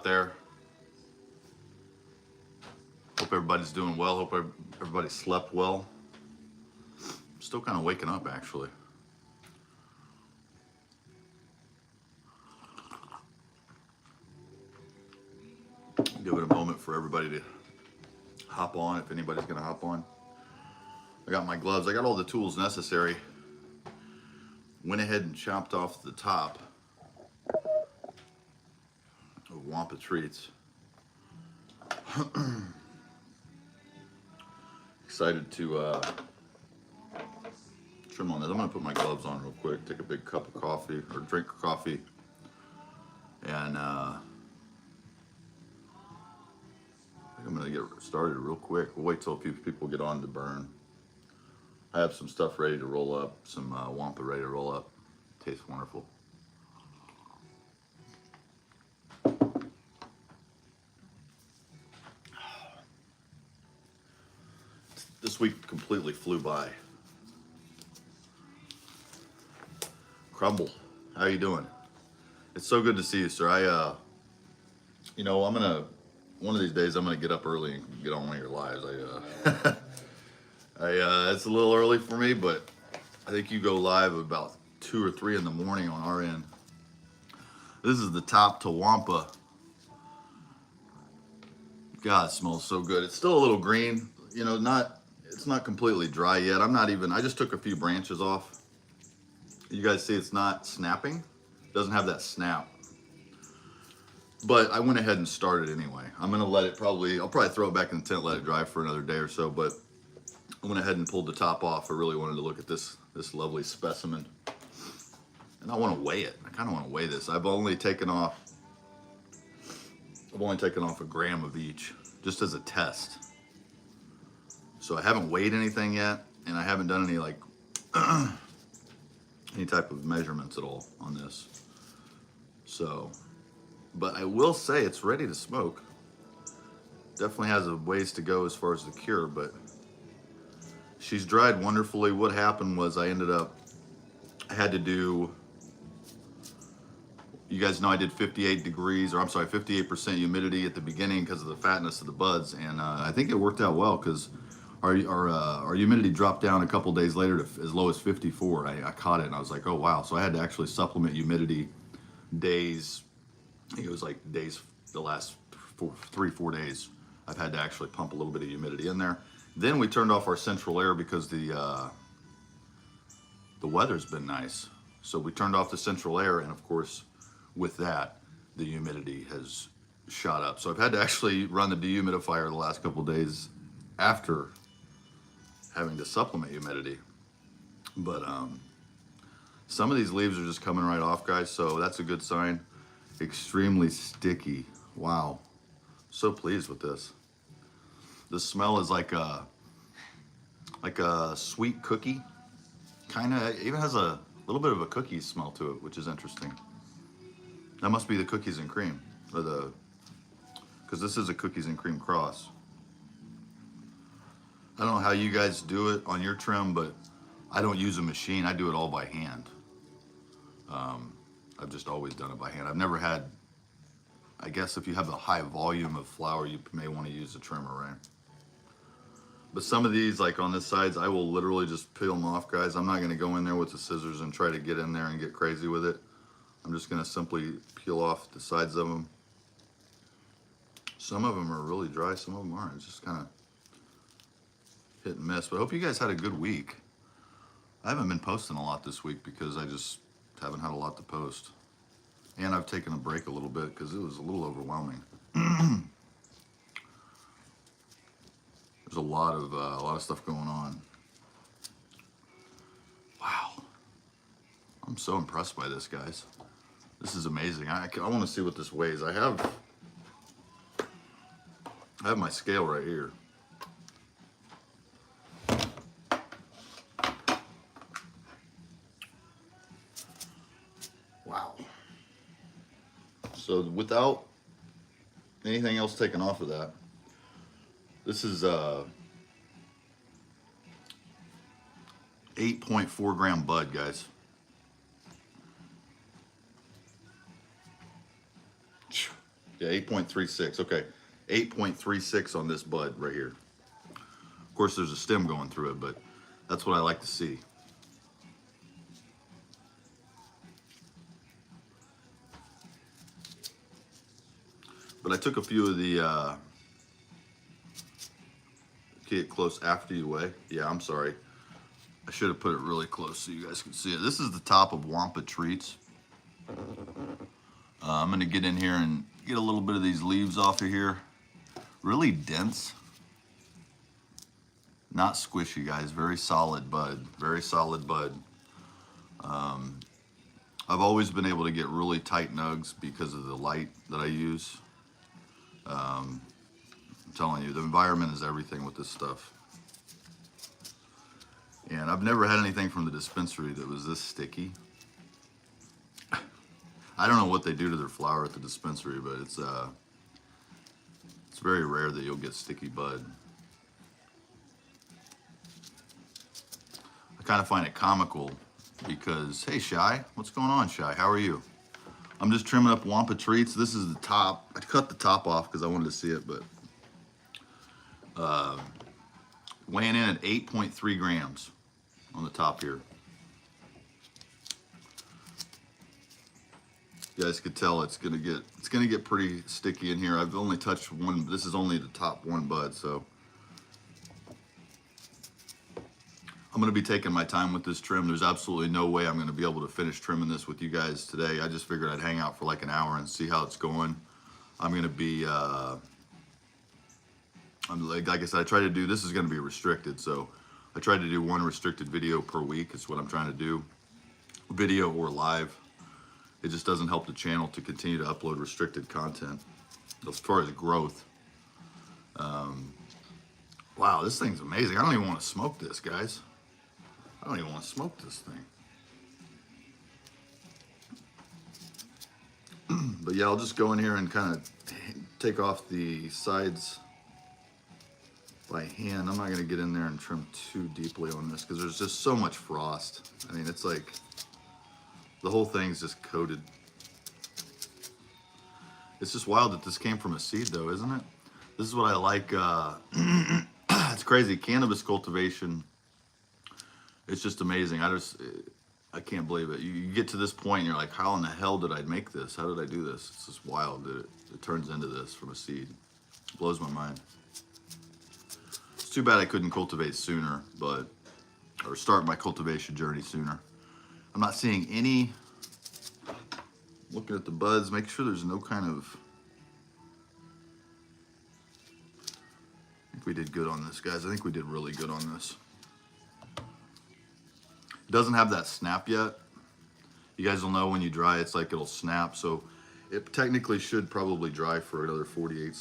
out there. Hope everybody's doing well. Hope everybody slept well. I'm still kind of waking up, actually. Give it a moment for everybody to hop on, if anybody's going to hop on. I got my gloves. I got all the tools necessary. Went ahead and chopped off the top of Wampa Treats. Excited to trim on this. I'm going to put my gloves on real quick, take a big cup of coffee, or drink coffee, and I think I'm going to get started real quick. We'll wait till a few people get on to burn. I have some stuff ready to roll up, some Wampa ready to roll up. Tastes wonderful. This week completely flew by. Crumble, how you doing? It's so good to see you, sir. You know, one of these days I'm gonna get up early and get on one of your lives. It's a little early for me, but I think you go live about 2 or 3 in the morning on our end. This is the top to Wampa. God, it smells so good. It's still a little green, you know, it's not completely dry yet. I just took a few branches off. You guys see it's not snapping. It doesn't have that snap. But I went ahead and started anyway. I'm gonna let it I'll probably throw it back in the tent, let it dry for another day or so, but I went ahead and pulled the top off. I really wanted to look at this lovely specimen. And I want to weigh it. I kind of want to weigh this. I've only taken off a gram of each, just as a test. So I haven't weighed anything yet, and I haven't done any any type of measurements at all on this. So, but I will say it's ready to smoke. Definitely has a ways to go as far as the cure, but she's dried wonderfully. What happened was I had to do, you guys know I did 58% humidity at the beginning because of the fatness of the buds, and I think it worked out well because our humidity dropped down a couple days later to as low as 54. I caught it and I was like, oh wow. So I had to actually supplement humidity days. I think it was like days, the last 4 days, I've had to actually pump a little bit of humidity in there. Then we turned off our central air because the weather's been nice. So we turned off the central air, and of course, with that, the humidity has shot up. So I've had to actually run the dehumidifier the last couple of days after having to supplement humidity. But some of these leaves are just coming right off, guys, so that's a good sign. Extremely sticky. Wow. So pleased with this. The smell is like a sweet cookie. Kind of, even has a little bit of a cookie smell to it, which is interesting. That must be the cookies and cream, because this is a cookies and cream cross. I don't know how you guys do it on your trim, but I don't use a machine. I do it all by hand. I've just always done it by hand. I've never had, I guess if you have a high volume of flour, you may want to use a trimmer, right? But some of these, like on this sides, I will literally just peel them off, guys. I'm not going to go in there with the scissors and try to get in there and get crazy with it. I'm just going to simply peel off the sides of them. Some of them are really dry, some of them aren't. It's just kind of hit and miss. But I hope you guys had a good week. I haven't been posting a lot this week because I just haven't had a lot to post. And I've taken a break a little bit because it was a little overwhelming. There's a lot of stuff going on. Wow. I'm so impressed by this, guys. This is amazing. I want to see what this weighs. I have my scale right here. Wow. So without anything else taken off of that, this is 8.4 gram bud, guys. Yeah, 8.36. Okay, 8.36 on this bud right here. Of course, there's a stem going through it, but that's what I like to see. But I took a few of the, get it close after you weigh. Yeah, I'm sorry. I should have put it really close so you guys can see it. This is the top of Wampa Treats. I'm gonna get in here and get a little bit of these leaves off of here. Really dense. Not squishy, guys. Very solid bud. Very solid bud. I've always been able to get really tight nugs because of the light that I use. I'm telling you, the environment is everything with this stuff. And I've never had anything from the dispensary that was this sticky. I don't know what they do to their flower at the dispensary, but it's very rare that you'll get sticky bud. I kind of find it comical because, hey Shy, what's going on, Shy? How are you? I'm just trimming up Wampa Treats. This is the top. I cut the top off because I wanted to see it, but weighing in at 8.3 grams on the top here. You guys could tell it's gonna get pretty sticky in here. I've only touched one. This is only the top one bud, so I'm gonna be taking my time with this trim. There's absolutely no way I'm gonna be able to finish trimming this with you guys today. I just figured I'd hang out for like an hour and see how it's going. I'm gonna be, like I said, I try to do, this is gonna be restricted, so I try to do one restricted video per week. It's what I'm trying to do, video or live. It just doesn't help the channel to continue to upload restricted content. As far as growth, wow, this thing's amazing. I don't even want to smoke this, guys. I don't even want to smoke this thing. But yeah, I'll just go in here and kind of take off the sides by hand. I'm not going to get in there and trim too deeply on this because there's just so much frost. I mean, it's like the whole thing's just coated. It's just wild that this came from a seed though, isn't it? This is what I like. It's crazy. Cannabis cultivation. It's just amazing. I can't believe it. You get to this point and you're like, how in the hell did I make this? How did I do this? It's just wild that it turns into this from a seed. It blows my mind. It's too bad I couldn't cultivate sooner, or start my cultivation journey sooner. I'm not seeing any, looking at the buds, make sure there's no kind of, I think we did good on this, guys. I think we did really good on this. It doesn't have that snap yet. You guys will know when you dry, it's like it'll snap. So it technically should probably dry for another 48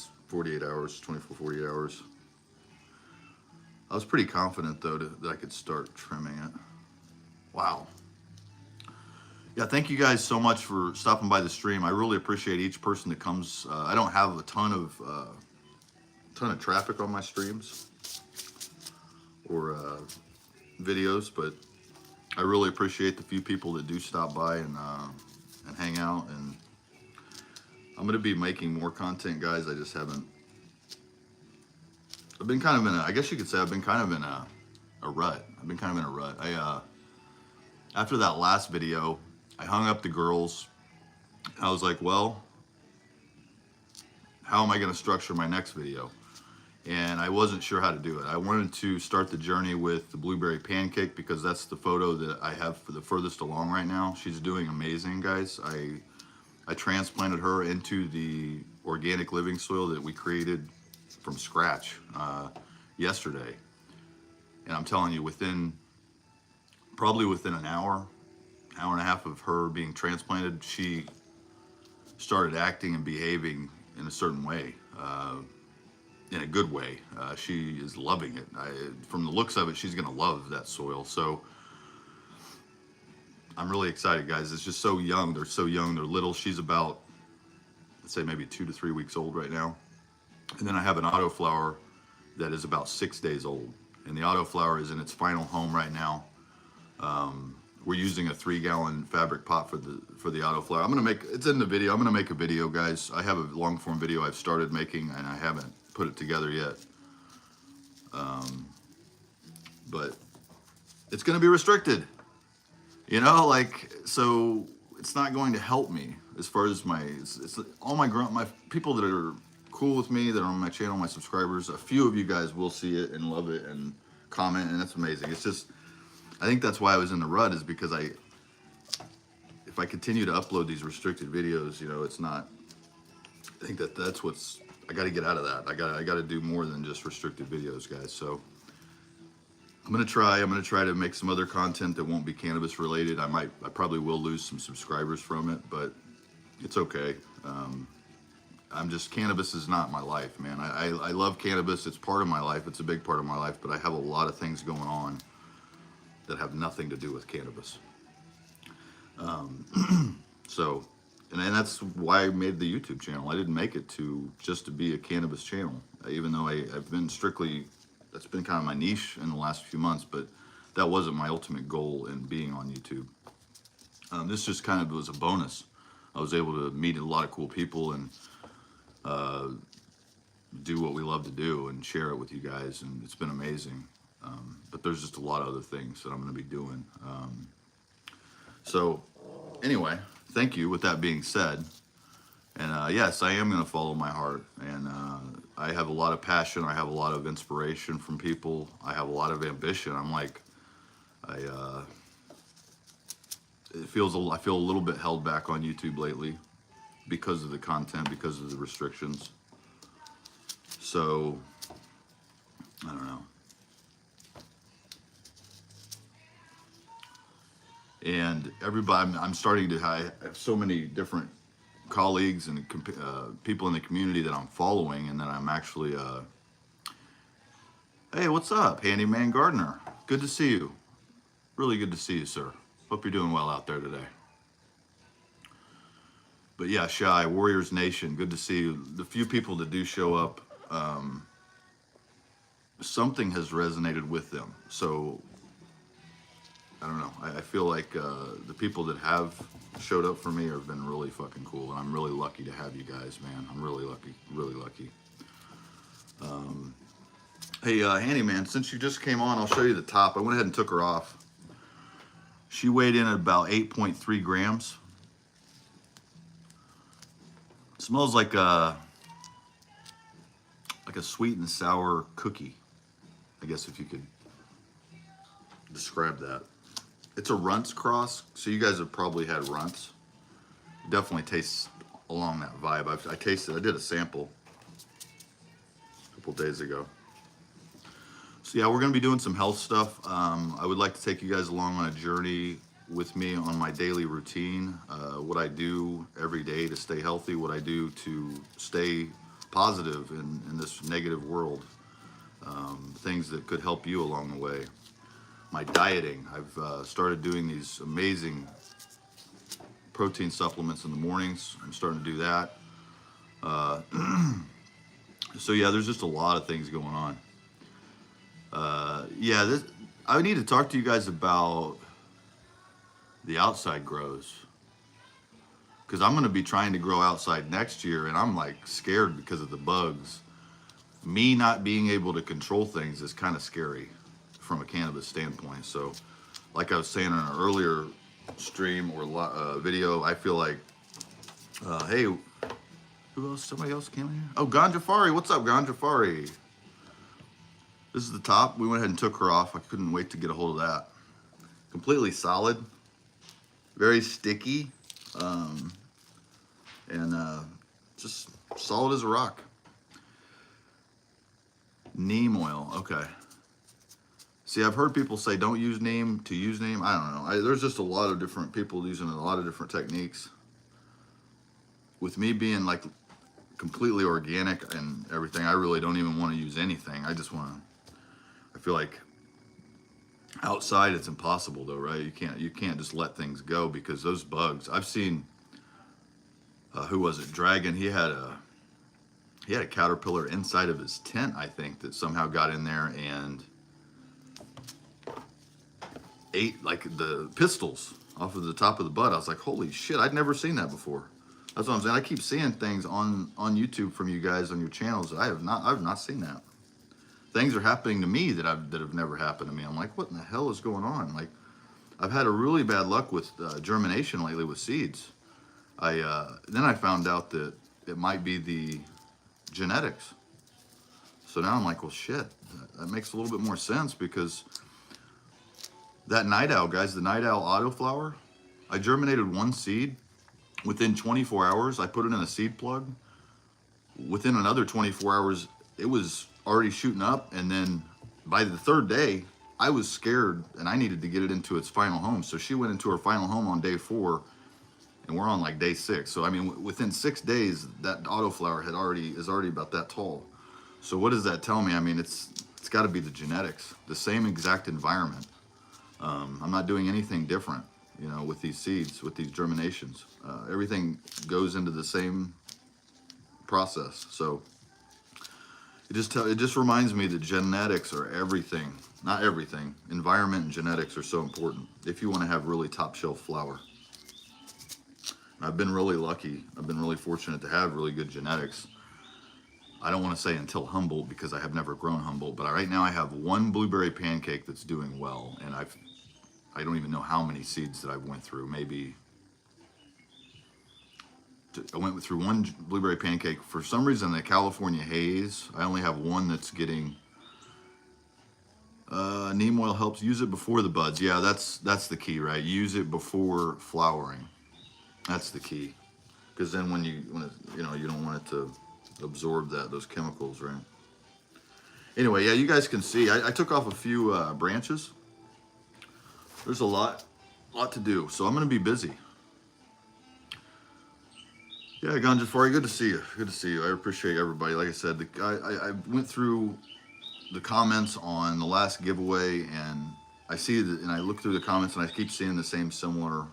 hours, 24, 48 hours. I was pretty confident though that I could start trimming it. Wow. Yeah, thank you guys so much for stopping by the stream. I really appreciate each person that comes. I don't have a ton of traffic on my streams or videos, but I really appreciate the few people that do stop by and hang out. And I'm gonna be making more content, guys. I just haven't. I've been kind of in a, I guess you could say I've been kind of in a rut. I've been kind of in a rut. After that last video, I hung up the girls. I was like, well, how am I gonna structure my next video? And I wasn't sure how to do it. I wanted to start the journey with the blueberry pancake because that's the photo that I have for the furthest along right now. She's doing amazing, guys. I transplanted her into the organic living soil that we created from scratch yesterday. And I'm telling you, probably within an hour and a half of her being transplanted, she started acting and behaving in a certain way, in a good way. She is loving it. From the looks of it, she's gonna love that soil. So I'm really excited, guys. It's just so young. They're so young. They're little. She's about, let's say maybe 2 to 3 weeks old right now. And then I have an autoflower that is about 6 days old. And the autoflower is in its final home right now. we're using a 3-gallon fabric pot for the auto flower. I'm gonna make, it's in the video, I'm gonna make a video, guys. I have a long form video I've started making and I haven't put it together yet. But it's gonna be restricted, you know, like, so it's not going to help me as far as it's all my people that are cool with me, that are on my channel, my subscribers. A few of you guys will see it and love it and comment, and that's amazing. It's just, I think that's why I was in the rut, is because if I continue to upload these restricted videos, you know, it's not, I think that's what's, I got to get out of that. I got to do more than just restricted videos, guys. So I'm going to try to make some other content that won't be cannabis related. I probably will lose some subscribers from it, but it's okay. Cannabis is not my life, man. I love cannabis. It's part of my life. It's a big part of my life, but I have a lot of things going on that have nothing to do with cannabis. So, and that's why I made the YouTube channel. I didn't make it just to be a cannabis channel, even though I've been strictly, that's been kind of my niche in the last few months, but that wasn't my ultimate goal in being on YouTube. This just kind of was a bonus. I was able to meet a lot of cool people and do what we love to do and share it with you guys, and it's been amazing. But there's just a lot of other things that I'm going to be doing. So anyway, thank you. With that being said, and yes, I am going to follow my heart, and I have a lot of passion. I have a lot of inspiration from people. I have a lot of ambition. I feel a little bit held back on YouTube lately because of the content, because of the restrictions. So I don't know. And everybody, I'm starting to, I have so many different colleagues and people in the community that I'm following, and that I'm actually, hey, what's up, Handyman Gardener? Good to see you. Really good to see you, sir. Hope you're doing well out there today. But yeah, Shy, Warriors Nation, good to see you. The few people that do show up, something has resonated with them. So I don't know. I feel like the people that have showed up for me have been really fucking cool, and I'm really lucky to have you guys, man. I'm really lucky, really lucky. Hey, Handyman, since you just came on, I'll show you the top. I went ahead and took her off. She weighed in at about 8.3 grams. It smells like a sweet and sour cookie, I guess, if you could describe that. It's a Runts cross, so you guys have probably had Runts. It definitely tastes along that vibe. I did a sample a couple days ago. So yeah, we're gonna be doing some health stuff. I would like to take you guys along on a journey with me on my daily routine, what I do every day to stay healthy, what I do to stay positive in this negative world, things that could help you along the way. My dieting, I've started doing these amazing protein supplements in the mornings. I'm starting to do that. So yeah, there's just a lot of things going on. Yeah, I need to talk to you guys about the outside grows, because I'm going to be trying to grow outside next year, and I'm like scared because of the bugs. Me not being able to control things is kind of scary from a cannabis standpoint. So like I was saying in an earlier stream or video, I feel like, hey, who else? Somebody else came in here? Oh, Ganjafari. What's up, Ganjafari? This is the top. We went ahead and took her off. I couldn't wait to get a hold of that. Completely solid, very sticky, and just solid as a rock. Neem oil, okay. See, I've heard people say don't use neem to use neem. I don't know. There's just a lot of different people using a lot of different techniques. With me being like completely organic and everything, I really don't even want to use anything. I just want to, I feel like outside it's impossible though, right? You can't just let things go, because those bugs, I've seen, who was it? Dragon, he had a caterpillar inside of his tent, I think, that somehow got in there and ate like the pistils off of the top of the bud. I was like, holy shit, I'd never seen that before. That's what I'm saying. I keep seeing things on YouTube from you guys on your channels that I've not seen that. Things are happening to me that have never happened to me. I'm like, what in the hell is going on? Like, I've had a really bad luck with germination lately with seeds. Then I found out that it might be the genetics. So now I'm like, well, shit, that makes a little bit more sense, because that night owl, guys, the night owl autoflower, I germinated one seed. Within 24 hours, I put it in a seed plug. Within another 24 hours, it was already shooting up. And then by the third day, I was scared and I needed to get it into its final home. So she went into her final home on day 4, and we're on like day 6. So I mean, within 6 days, that autoflower is already about that tall. So what does that tell me? I mean, it's got to be the genetics, the same exact environment. I'm not doing anything different, you know, with these seeds, with these germinations. Everything goes into the same process. So it just reminds me that genetics are everything. Not everything. Environment and genetics are so important if you want to have really top shelf flower. And I've been really lucky. I've been really fortunate to have really good genetics. I don't want to say until Humboldt, because I have never grown Humboldt, but right now I have one blueberry pancake that's doing well, and I don't even know how many seeds that I went through. Maybe I went through one blueberry pancake. For some reason, the California haze, I only have one that's getting. Neem oil helps. Use it before the buds. Yeah, that's the key, right? Use it before flowering. That's the key, because then when you don't want it to absorb those chemicals, right? Anyway, yeah, you guys can see I took off a few branches. There's a lot to do, so I'm gonna be busy. Yeah, Ganjafari, good to see you. Good to see you. I appreciate everybody. Like I said, I went through the comments on the last giveaway, and I see that, and I look through the comments, and I keep seeing the same similar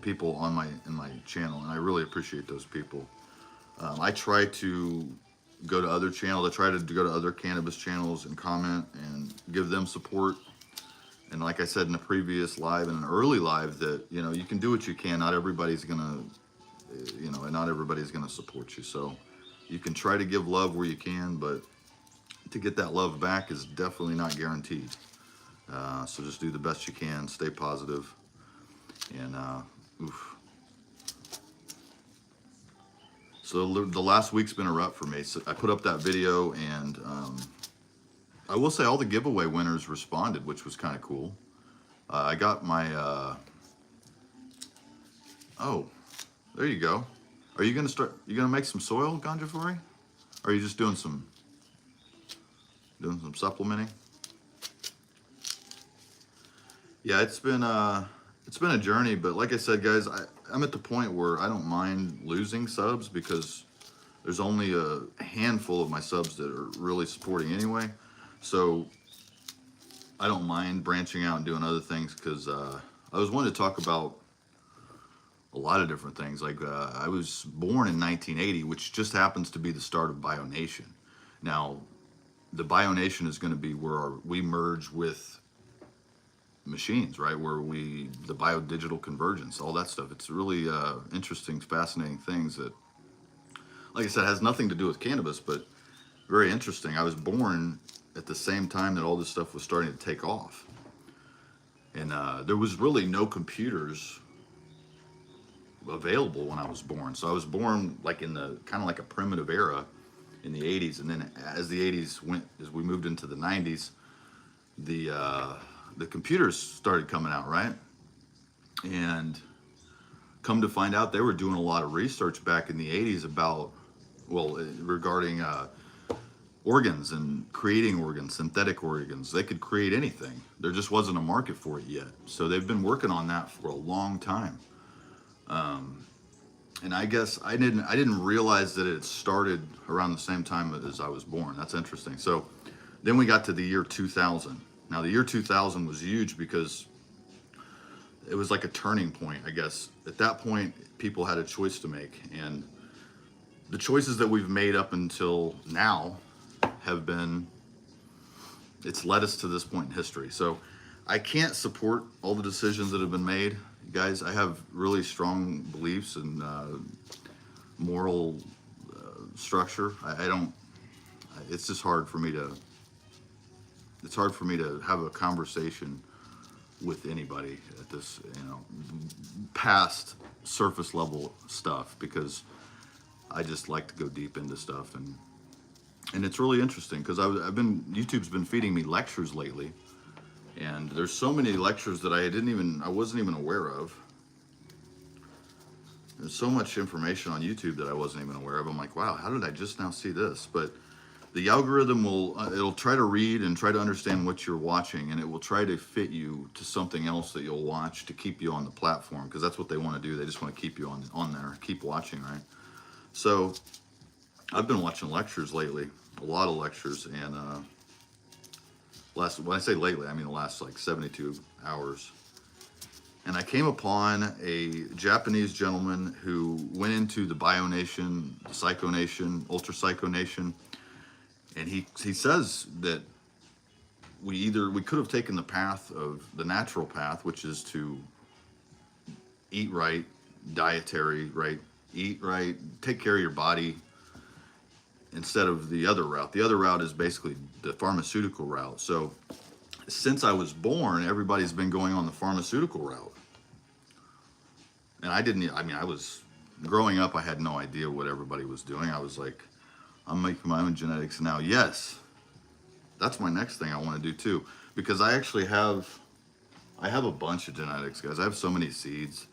people in my channel, and I really appreciate those people. I try to go to other channels. I try to go to other cannabis channels and comment and give them support. And like I said in a previous live and an early live, that you can do what you can. Not everybody's gonna, and not everybody's gonna support you. So you can try to give love where you can, but to get that love back is definitely not guaranteed. So just do the best you can. Stay positive. And oof. So the last week's been a rut for me. So I put up that video, and I will say all the giveaway winners responded, which was kind of cool. I got my, oh, there you go. Are you gonna make some soil, Ganjafari? Or are you just doing some supplementing? Yeah, it's been a journey, but like I said, guys, I'm at the point where I don't mind losing subs, because there's only a handful of my subs that are really supporting anyway. So I don't mind branching out and doing other things, because I was wanting to talk about a lot of different things. Like I was born in 1980, which just happens to be the start of BioNation. Now, the BioNation is going to be where we merge with machines, right? Where the biodigital convergence, all that stuff. It's really interesting, fascinating things that, like I said, has nothing to do with cannabis, but very interesting. I was born at the same time that all this stuff was starting to take off. And there was really no computers available when I was born. So I was born like in the kind of like a primitive era in the 80s. And then as the 80s went, as we moved into the 90s, the computers started coming out, right? And come to find out, they were doing a lot of research back in the 80s about, regarding organs and creating organs, synthetic organs. They could create anything. There just wasn't a market for it yet. So they've been working on that for a long time. And I guess I didn't realize that it started around the same time as I was born. That's interesting. So then we got to the year 2000. Now the year 2000 was huge, because it was like a turning point, I guess. At that point, people had a choice to make, and the choices that we've made up until now have been, it's led us to this point in history. So I can't support all the decisions that have been made, guys. I have really strong beliefs and moral structure. I don't. It's just hard for me to. It's hard for me to have a conversation with anybody at this, past surface level stuff, because I just like to go deep into stuff, and it's really interesting because YouTube's been feeding me lectures lately, and there's so many lectures that I wasn't even aware of. There's so much information on YouTube that I wasn't even aware of. I'm like, wow, how did I just now see this? But the algorithm it'll try to read and try to understand what you're watching, and it will try to fit you to something else that you'll watch to keep you on the platform, because that's what they want to do. They just want to keep you on there, keep watching, right? So I've been watching lectures lately, a lot of lectures, and when I say lately, I mean the last like 72 hours. And I came upon a Japanese gentleman who went into the Bio Nation, the Psycho Nation, Ultra Psycho Nation, and he says that we could have taken the path of the natural path, which is to eat right, dietary, right, eat right, take care of your body, instead of the other route. The other route is basically the pharmaceutical route. So since I was born, everybody's been going on the pharmaceutical route. And I was growing up, I had no idea what everybody was doing. I was like, I'm making my own genetics now. Yes, that's my next thing I want to do too, because I actually have a bunch of genetics, guys. I have so many seeds.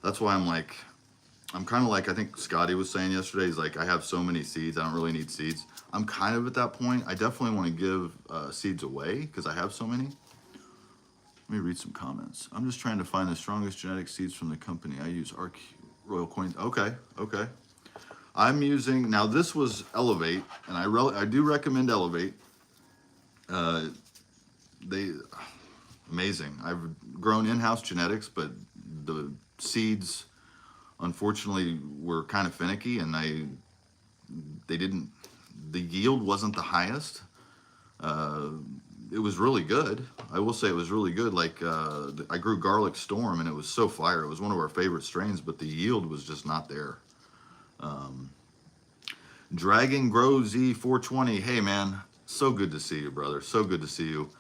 That's why I'm kind of like, I think Scotty was saying yesterday, he's like, I have so many seeds, I don't really need seeds. I'm kind of at that point. I definitely want to give seeds away because I have so many. Let me read some comments. I'm just trying to find the strongest genetic seeds from the company. I use Arc Royal Coins. Okay. I'm using, now this was Elevate, and I do recommend Elevate. Amazing. I've grown in-house genetics, but the seeds, unfortunately, were kind of finicky, and the yield wasn't the highest. It was really good. I will say it was really good. Like, I grew Garlic Storm, and it was so fire. It was one of our favorite strains, but the yield was just not there. Dragon Grow Z420. Hey, man. So good to see you, brother. So good to see you.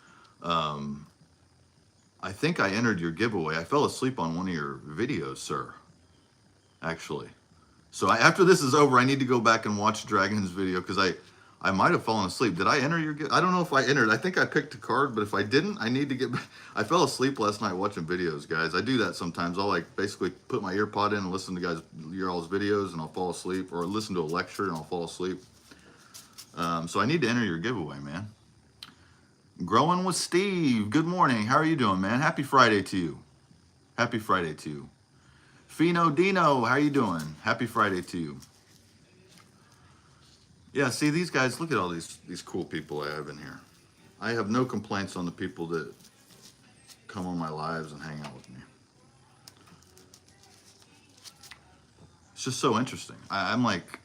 I think I entered your giveaway. I fell asleep on one of your videos, sir. Actually. So after this is over, I need to go back and watch Dragon's video, because I might have fallen asleep. Did I enter your I don't know if I entered. I think I picked a card, but if I didn't, I need to get back. I fell asleep last night watching videos, guys. I do that sometimes. I'll like basically put my ear pod in and listen to your all's videos, and I'll fall asleep, or listen to a lecture and I'll fall asleep. So I need to enter your giveaway, man. Growing with Steve. Good morning. How are you doing, man? Happy Friday to you. Happy Friday to you. Fino Dino, how you doing? Happy Friday to you. Yeah, see these guys, look at all these cool people I have in here. I have no complaints on the people that come on my lives and hang out with me. It's just so interesting. I'm like,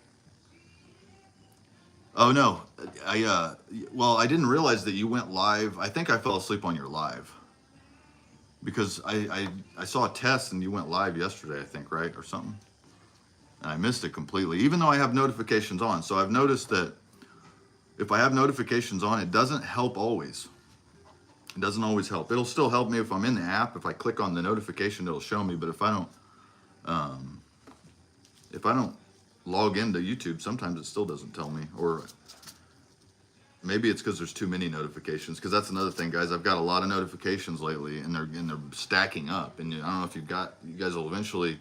oh no, I didn't realize that you went live. I think I fell asleep on your live, because I saw a test and you went live yesterday, I think, right? Or something. And I missed it completely, even though I have notifications on. So I've noticed that if I have notifications on, it doesn't help always. It doesn't always help. It'll still help me if I'm in the app. If I click on the notification, it'll show me. But if I don't log into YouTube, sometimes it still doesn't tell me. Or maybe it's because there's too many notifications. Because that's another thing, guys. I've got a lot of notifications lately, and they're stacking up. And I don't know if you guys will eventually,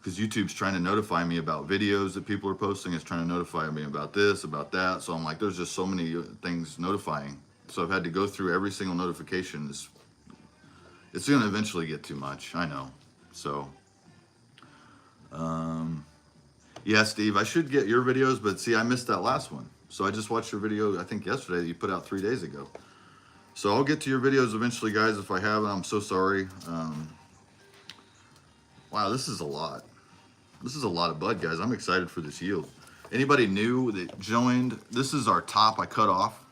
because YouTube's trying to notify me about videos that people are posting. It's trying to notify me about this, about that. So I'm like, there's just so many things notifying. So I've had to go through every single notification. It's going to eventually get too much. I know. So, yeah, Steve, I should get your videos, but see, I missed that last one. So I just watched your video, I think yesterday, that you put out 3 days ago. So I'll get to your videos eventually, guys, if I haven't. I'm so sorry. Wow, this is a lot. This is a lot of bud, guys. I'm excited for this yield. Anybody new that joined, this is our top I cut off.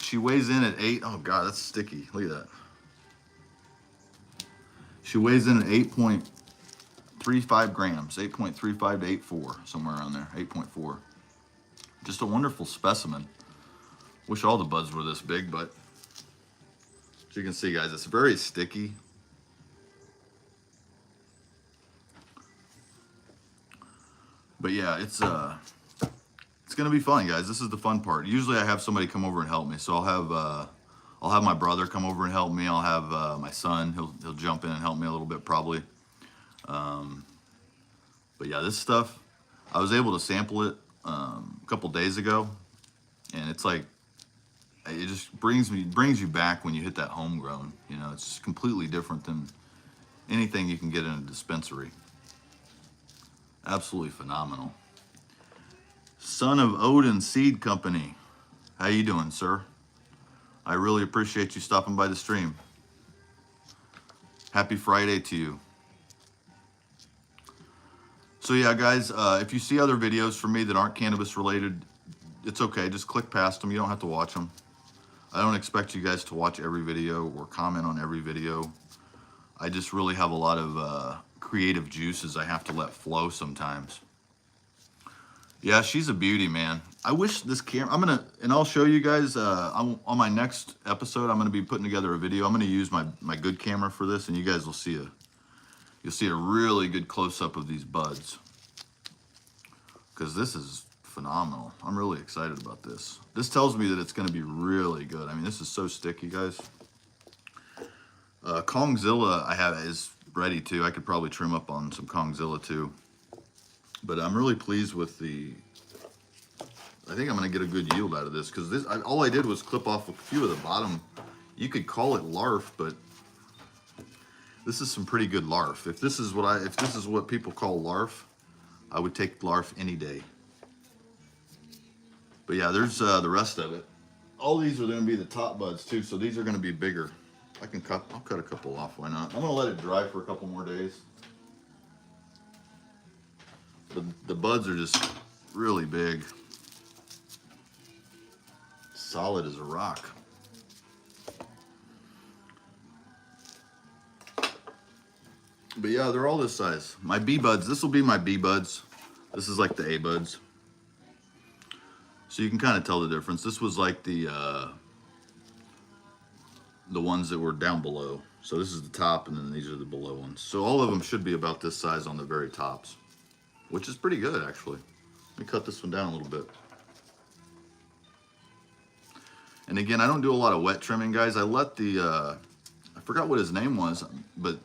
She weighs in at 8. Oh God, that's sticky. Look at that. She weighs in at 8.35 grams, 8.35 to 8.4, somewhere around there, 8.4. Just a wonderful specimen. Wish all the buds were this big, but as you can see, guys, it's very sticky. But yeah, it's gonna be fun, guys. This is the fun part. Usually I have somebody come over and help me, so I'll have my brother come over and help me. I'll have my son. He'll jump in and help me a little bit probably. But yeah, this stuff, I was able to sample it a couple days ago, and it's like, it just brings you back when you hit that homegrown. You know, it's completely different than anything you can get in a dispensary. Absolutely phenomenal. Son of Odin Seed Company, how you doing, sir? I really appreciate you stopping by the stream. Happy Friday to you. So yeah, guys, if you see other videos from me that aren't cannabis related, it's okay. Just click past them. You don't have to watch them. I don't expect you guys to watch every video or comment on every video. I just really have a lot of creative juices I have to let flow sometimes. Yeah, she's a beauty, man. I wish this camera, and I'll show you guys on my next episode, I'm gonna be putting together a video. I'm gonna use my good camera for this, and you guys will see a really good close-up of these buds, because this is phenomenal. I'm really excited about this. This tells me that it's gonna be really good. I mean, this is so sticky, guys. Kongzilla is ready too. I could probably trim up on some Kongzilla too. But I'm really pleased with I think I'm gonna get a good yield out of this, because all I did was clip off a few of the bottom. You could call it larf, but this is some pretty good larf. If this is what people call larf, I would take larf any day. But yeah, there's the rest of it. All these are gonna be the top buds too, so these are gonna be bigger. I'll cut a couple off, why not? I'm gonna let it dry for a couple more days. The buds are just really big. Solid as a rock. But yeah, they're all this size. My B buds, this will be my B buds. This is like the A buds. So you can kind of tell the difference. This was like the ones that were down below. So this is the top, and then these are the below ones. So all of them should be about this size on the very tops, which is pretty good, actually. Let me cut this one down a little bit. And again, I don't do a lot of wet trimming, guys. I let I forgot what his name was, but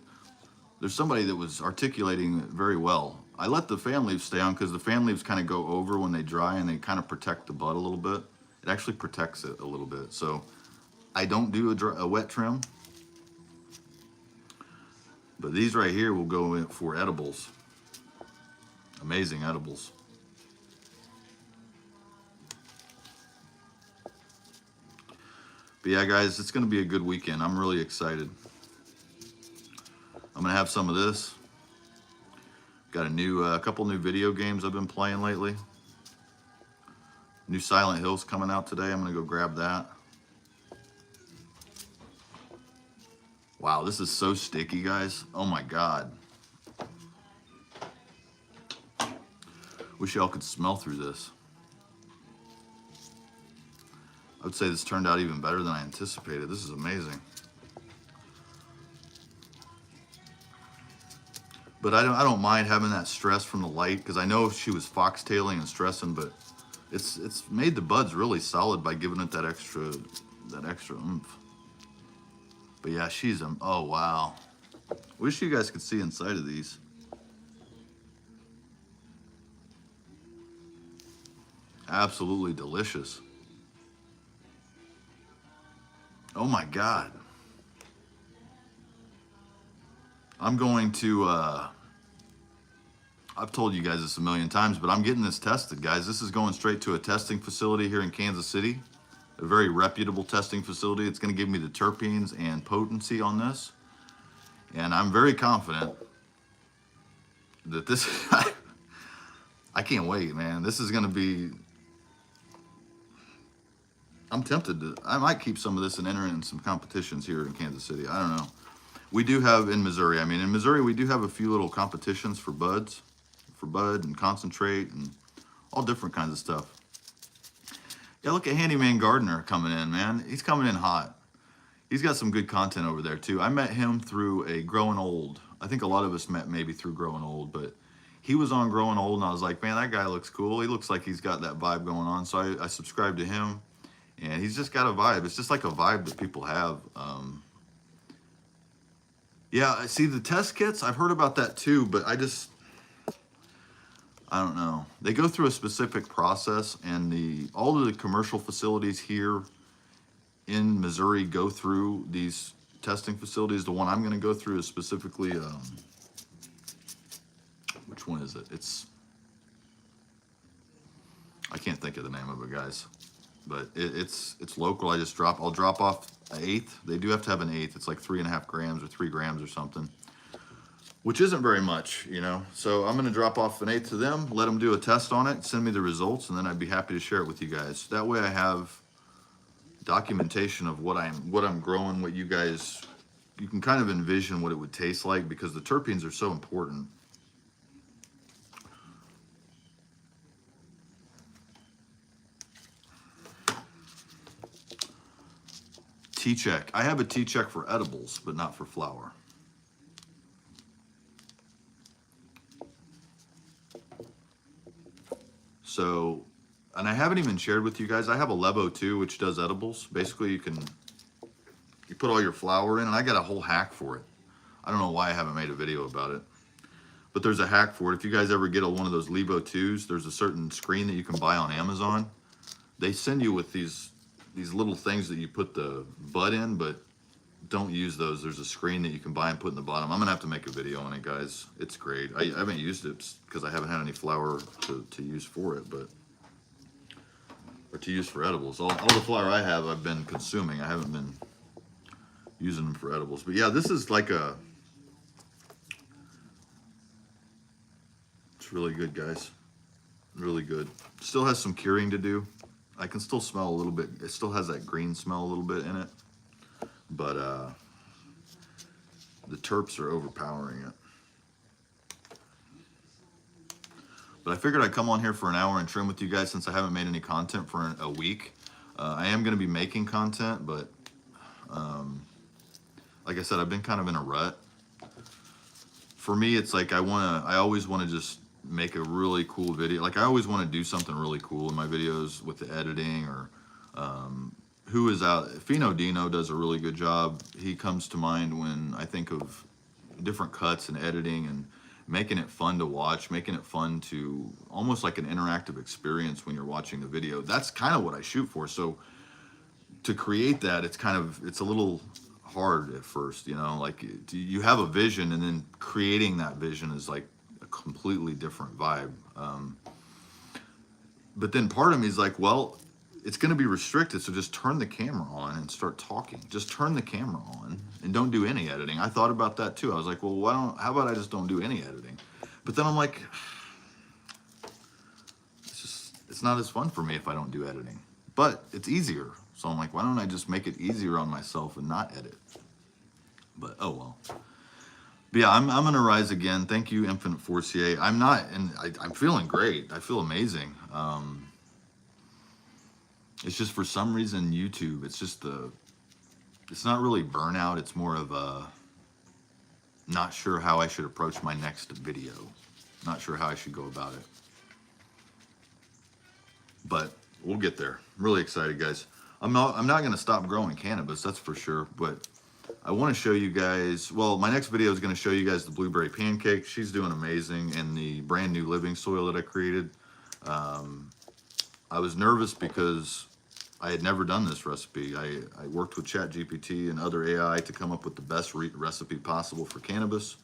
there's somebody that was articulating it very well. I let the fan leaves stay on because the fan leaves kind of go over when they dry, and they kind of protect the bud a little bit. It actually protects it a little bit. So I don't do a wet trim. But these right here will go in for edibles. Amazing edibles. But yeah, guys, it's going to be a good weekend. I'm really excited. I'm going to have some of this. Got a couple new video games I've been playing lately. New Silent Hill's coming out today. I'm going to go grab that. Wow, this is so sticky, guys. Oh my God. Wish y'all could smell through this. I would say this turned out even better than I anticipated. This is amazing. But I don't mind having that stress from the light, because I know she was foxtailing and stressing, but it's made the buds really solid by giving it that extra oomph. But yeah, oh wow. Wish you guys could see inside of these. Absolutely delicious. Oh my God. I'm going to, I've told you guys this a million times, but I'm getting this tested, guys. This is going straight to a testing facility here in Kansas City, a very reputable testing facility. It's going to give me the terpenes and potency on this. And I'm very confident that this, I can't wait, man. This is going to be I'm tempted to, I might keep some of this and enter it in some competitions here in Kansas City. I don't know. We do have in Missouri, I mean, in Missouri, we do have a few little competitions for buds, for bud and concentrate and all different kinds of stuff. Yeah, look at Handyman Gardener coming in, man. He's coming in hot. He's got some good content over there too. I met him through a Growing Old. I think a lot of us met maybe through Growing Old, but he was on Growing Old and I was like, man, that guy looks cool. He looks like he's got that vibe going on. So I subscribed to him and he's just got a vibe. It's just like a vibe that people have. Yeah, I see the test kits. I've heard about that too, but I don't know. They go through a specific process, and all of the commercial facilities here in Missouri go through these testing facilities. The one I'm going to go through is specifically, which one is it? I can't think of the name of it, guys, but it's local. I'll drop off an eighth. They do have to have an eighth. It's like 3.5 grams or 3 grams or something, which isn't very much, you know. So I'm going to drop off an eighth to them, let them do a test on it, send me the results, and then I'd be happy to share it with you guys. That way I have documentation of what I'm growing, what you guys, you can kind of envision what it would taste like, because the terpenes are so important. T-check. I have a T-check for edibles, but not for flour. So, and I haven't even shared with you guys, I have a Levo 2, which does edibles. Basically, you put all your flour in, and I got a whole hack for it. I don't know why I haven't made a video about it, but there's a hack for it. If you guys ever get one of those Levo 2s, there's a certain screen that you can buy on Amazon. They send you with these little things that you put the bud in, but don't use those. There's a screen that you can buy and put in the bottom. I'm gonna have to make a video on it, guys. It's great. I haven't used it because I haven't had any flour to use for it, or to use for edibles. All the flour I have, I've been consuming. I haven't been using them for edibles. But yeah, this is like it's really good, guys. Really good. Still has some curing to do. I can still smell a little bit. It still has that green smell a little bit in it, but the terps are overpowering it. But I figured I'd come on here for an hour and trim with you guys since I haven't made any content for a week. I am going to be making content, but like I said, I've been kind of in a rut. For me, it's like I always want to just make a really cool video. Like I always want to do something really cool in my videos with the editing, or who is out. Fino Dino does a really good job. He comes to mind when I think of different cuts and editing and making it fun to watch, making it fun to almost like an interactive experience when you're watching the video. That's kind of what I shoot for. So to create that, it's a little hard at first, you know, like you have a vision and then creating that vision is like a completely different vibe. But then part of me is like, well, it's going to be restricted, so just turn the camera on and start talking. Just turn the camera on and don't do any editing. I thought about that too. I was like, well, how about I just don't do any editing? But then I'm like, it's not as fun for me if I don't do editing. But it's easier. So I'm like, why don't I just make it easier on myself and not edit? But oh well. But yeah, I'm gonna rise again. Thank you, Infinite Forcier. I'm feeling great. I feel amazing. It's just for some reason YouTube, it's not really burnout. It's more of a not sure how I should approach my next video. Not sure how I should go about it. But we'll get there. I'm really excited, guys. I'm not going to stop growing cannabis, that's for sure. But I want to show you guys, well, my next video is going to show you guys the blueberry pancake. She's doing amazing, and the brand new living soil that I created. I was nervous because I had never done this recipe. I worked with ChatGPT and other AI to come up with the best recipe possible for cannabis.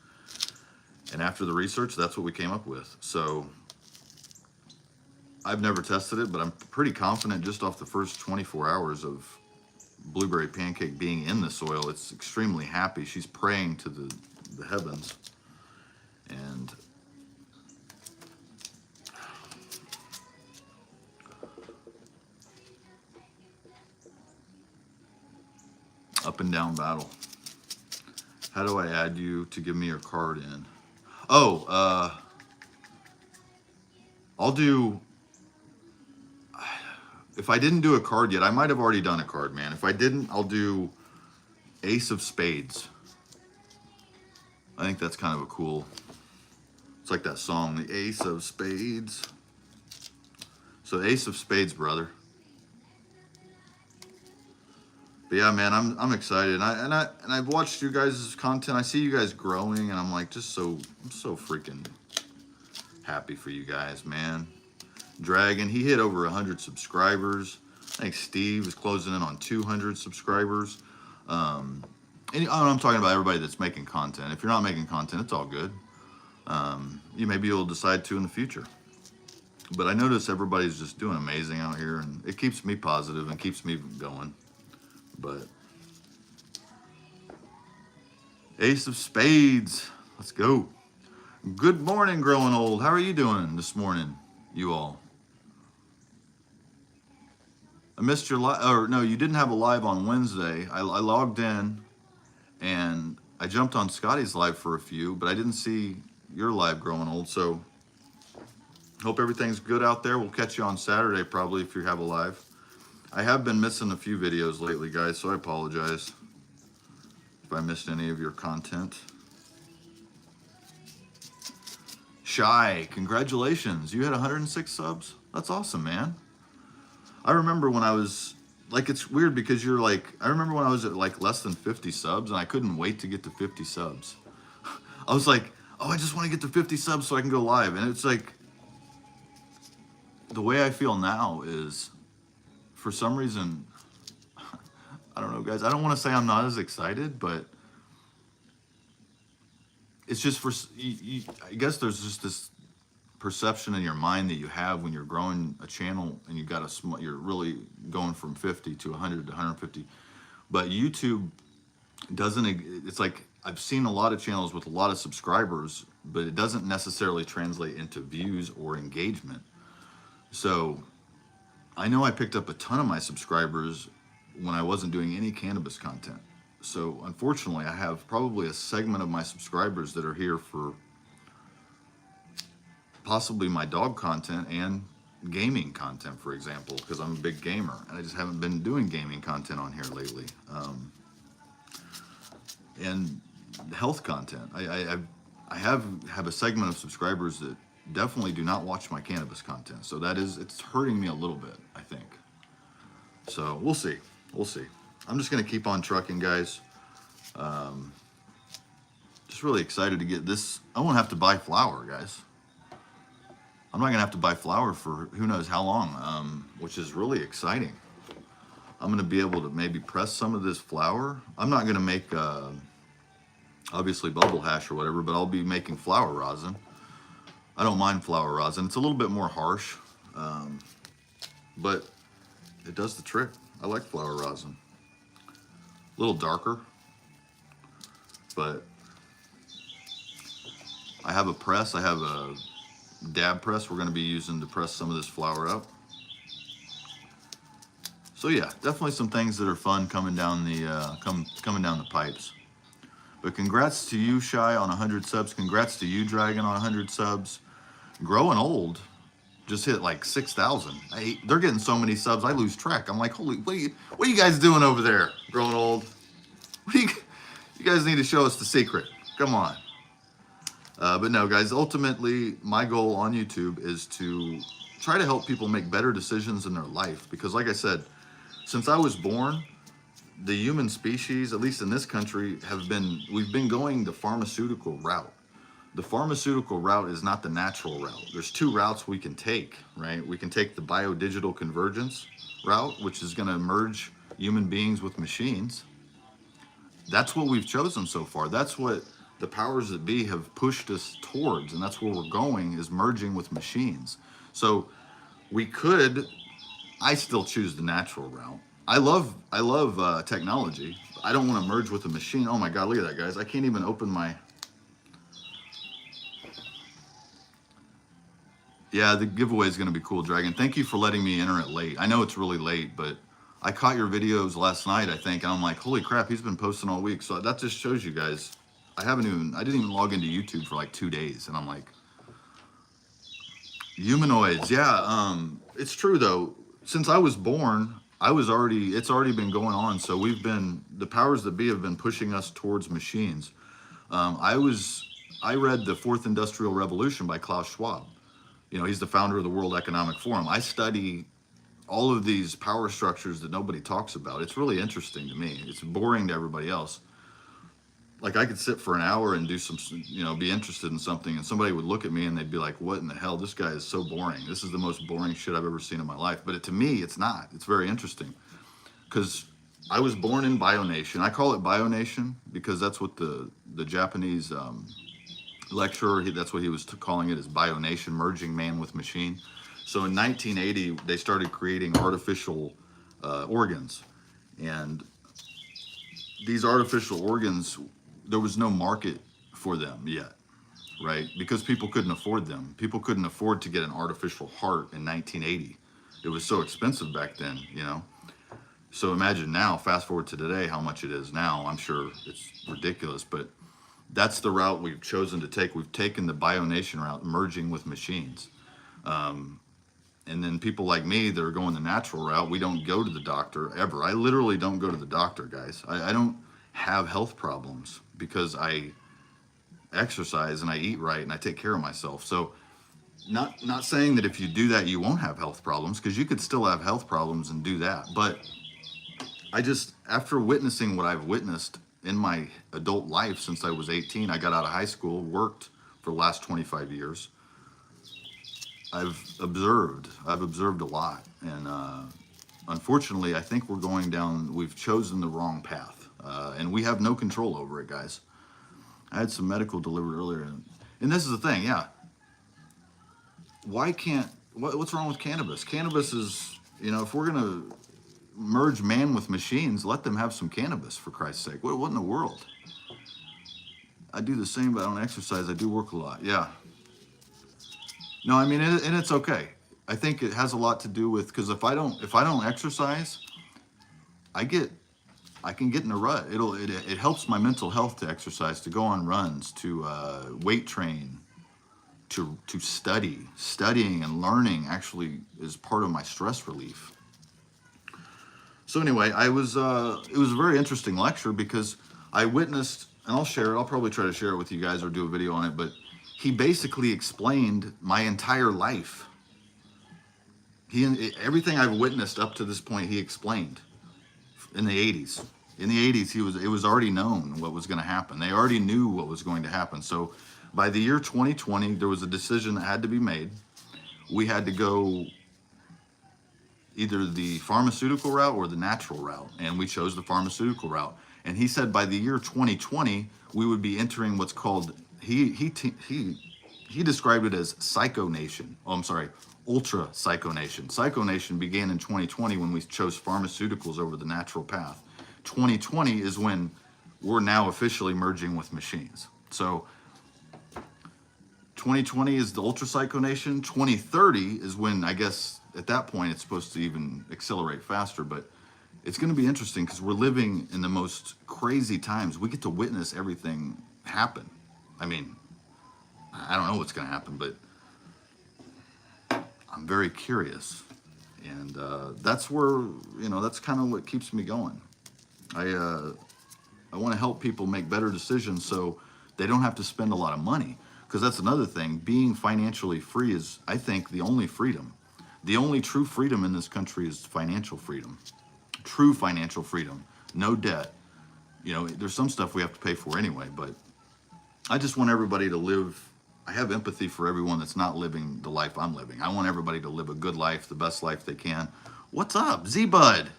And after the research, that's what we came up with. So I've never tested it, but I'm pretty confident just off the first 24 hours of blueberry pancake being in the soil, it's extremely happy. She's praying to the heavens. And Up and down battle. How do I add you to give me your card in? Oh, I'll do... If I didn't do a card yet, I might have already done a card, man. If I didn't, I'll do Ace of Spades. I think that's kind of a cool... It's like that song, the Ace of Spades. So Ace of Spades, brother. But yeah, man, I'm excited. And I've watched you guys' content. I see you guys growing, and I'm like I'm so freaking happy for you guys, man. Dragon, he hit over 100 subscribers. I think Steve is closing in on 200 subscribers. And I'm talking about everybody that's making content. If you're not making content, it's all good. You maybe you'll decide to in the future. But I notice everybody's just doing amazing out here, and it keeps me positive and keeps me going. But Ace of Spades, let's go. Good morning, Growing Old. How are you doing this morning, you all? I missed your live, or no, you didn't have a live on Wednesday. I logged in and I jumped on Scotty's live for a few, but I didn't see your live, Growing Old. So hope everything's good out there. We'll catch you on Saturday probably if you have a live. I have been missing a few videos lately, guys, so I apologize if I missed any of your content. Shy, congratulations. You had 106 subs? That's awesome, man. I remember when I was, like, it's weird because you're like, I remember when I was at like less than 50 subs and I couldn't wait to get to 50 subs. I was like, oh, I just want to get to 50 subs so I can go live. And it's like, the way I feel now is, for some reason, I don't know, guys. I don't want to say I'm not as excited, but it's just I guess there's just this perception in your mind that you have when you're growing a channel and you got you're really going from 50 to 100 to 150. But YouTube doesn't. It's like I've seen a lot of channels with a lot of subscribers, but it doesn't necessarily translate into views or engagement. So I know I picked up a ton of my subscribers when I wasn't doing any cannabis content. So unfortunately, I have probably a segment of my subscribers that are here for possibly my dog content and gaming content, for example, because I'm a big gamer and I just haven't been doing gaming content on here lately. And health content. I have a segment of subscribers that definitely do not watch my cannabis content. So it's hurting me a little bit, I think. So we'll see. We'll see. I'm just going to keep on trucking, guys. Just really excited to get this. I won't have to buy flour, guys. I'm not going to have to buy flour for who knows how long, which is really exciting. I'm going to be able to maybe press some of this flour. I'm not going to make, obviously, bubble hash or whatever, but I'll be making flour rosin. I don't mind flour rosin. It's a little bit more harsh, but it does the trick. I like flour rosin. A little darker, but I have a press. I have a dab press we're going to be using to press some of this flour up. So yeah, definitely some things that are fun coming down the coming down the pipes. But congrats to you, Shy, on 100 subs. Congrats to you, Dragon, on 100 subs. Growing Old just hit like 6,000. They're getting so many subs, I lose track. I'm like, holy, what are you guys doing over there, Growing Old? You guys need to show us the secret. Come on. But no, guys, ultimately, my goal on YouTube is to try to help people make better decisions in their life. Because like I said, since I was born, the human species, at least in this country, we've been going the pharmaceutical route. The pharmaceutical route is not the natural route. There's two routes we can take, right? We can take the biodigital convergence route, which is going to merge human beings with machines. That's what we've chosen so far. That's what the powers that be have pushed us towards, and that's where we're going, is merging with machines. So I still choose the natural route. I love technology. I don't want to merge with a machine. Oh my God, look at that, guys. I can't even open my... Yeah, the giveaway is going to be cool, Dragon. Thank you for letting me enter it late. I know it's really late, but I caught your videos last night, I think, and I'm like, holy crap, he's been posting all week. So that just shows you guys. I didn't even log into YouTube for like 2 days, and I'm like, humanoids, yeah. It's true though. Since I was born, it's already been going on. So the powers that be have been pushing us towards machines. Um, I was, I read The Fourth Industrial Revolution by Klaus Schwab. He's the founder of the World Economic Forum. I study all of these power structures that nobody talks about. It's really interesting to me. It's boring to everybody else. Like I could sit for an hour and do be interested in something, and somebody would look at me and they'd be like, "What in the hell? This guy is so boring. This is the most boring shit I've ever seen in my life." But to me, it's not. It's very interesting because I was born in BioNation. I call it BioNation because that's what the Japanese lecturer, that's what he was calling it, is BioNation, merging man with machine. So in 1980, they started creating artificial organs, and these artificial organs, there was no market for them yet, right? Because people couldn't afford them. People couldn't afford to get an artificial heart in 1980. It was so expensive back then. So imagine now, fast forward to today, how much it is now. I'm sure it's ridiculous, but that's the route we've chosen to take. We've taken the BioNation route, merging with machines. And then people like me that are going the natural route, we don't go to the doctor ever. I literally don't go to the doctor, guys. I don't have health problems because I exercise and I eat right and I take care of myself. So not saying that if you do that, you won't have health problems, because you could still have health problems and do that. But after witnessing what I've witnessed in my adult life since I was 18, I got out of high school, worked for the last 25 years. I've observed a lot, and unfortunately, I think we've chosen the wrong path, and we have no control over it, guys. I had some medical delivered earlier, and this is the thing, yeah. What's wrong with cannabis? Cannabis is, if we're gonna merge man with machines, let them have some cannabis, for Christ's sake. What in the world? I do the same, but I don't exercise. I do work a lot, yeah. No, I mean, and it's okay. I think it has a lot to do with, because if I don't exercise, I can get in a rut. It helps my mental health to exercise, to go on runs, to weight train, to study. Studying and learning actually is part of my stress relief. So anyway, it was a very interesting lecture because I witnessed, and I'll share it. I'll probably try to share it with you guys or do a video on it, but he basically explained my entire life. Everything I've witnessed up to this point, he explained in the 80s. In the 80s, it was already known what was going to happen. They already knew what was going to happen. So by the year 2020, there was a decision that had to be made. We had to go either the pharmaceutical route or the natural route, and we chose the pharmaceutical route. And he said by the year 2020, we would be entering what's called, he described it as Psycho Nation. Oh, I'm sorry, Ultra Psycho Nation. Psycho Nation began in 2020 when we chose pharmaceuticals over the natural path. 2020 is when we're now officially merging with machines. So 2020 is the Ultra Psycho Nation. 2030 is when, I guess, at that point, it's supposed to even accelerate faster. But it's going to be interesting because we're living in the most crazy times. We get to witness everything happen. I mean, I don't know what's going to happen, but I'm very curious. And that's where, that's kind of what keeps me going. I want to help people make better decisions so they don't have to spend a lot of money. Because that's another thing. Being financially free is, I think, the only freedom. The only true freedom in this country is financial freedom. True financial freedom. No debt. There's some stuff we have to pay for anyway, but I just want everybody to live. I have empathy for everyone that's not living the life I'm living. I want everybody to live a good life, the best life they can. What's up, Z-Bud?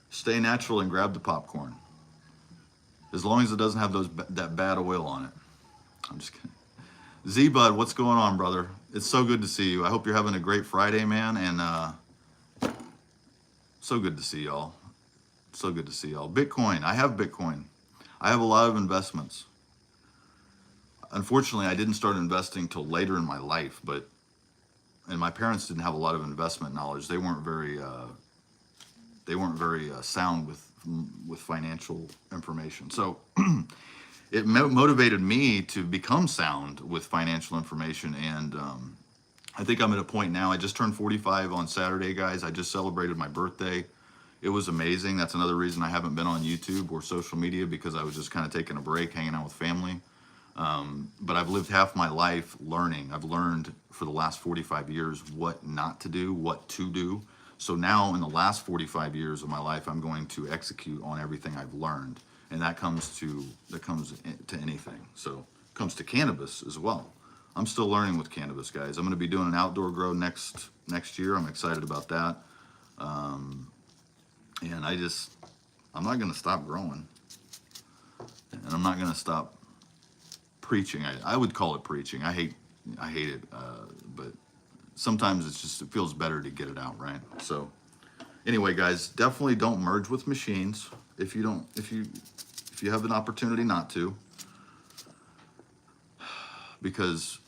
Stay natural and grab the popcorn. As long as it doesn't have that bad oil on it. I'm just kidding. Z-Bud, what's going on, brother? It's so good to see you. I hope you're having a great Friday, man, and so good to see y'all. So good to see y'all. Bitcoin. I have Bitcoin. I have a lot of investments. Unfortunately, I didn't start investing till later in my life, and my parents didn't have a lot of investment knowledge. They weren't very they weren't very sound with financial information. So it motivated me to become sound with financial information. And I think I'm at a point now. I just turned 45 on Saturday, guys. I just celebrated my birthday. It was amazing. That's another reason I haven't been on YouTube or social media, because I was just kind of taking a break, hanging out with family. But I've lived half my life learning. I've learned for the last 45 years what not to do, what to do. So now in the last 45 years of my life, I'm going to execute on everything I've learned. And that comes to anything. So it comes to cannabis as well. I'm still learning with cannabis, guys. I'm going to be doing an outdoor grow next year. I'm excited about that. And I'm not going to stop growing. And I'm not going to stop preaching. I would call it preaching. I hate it, but sometimes it feels better to get it out, right? So anyway, guys, definitely don't merge with machines if you have an opportunity not to, because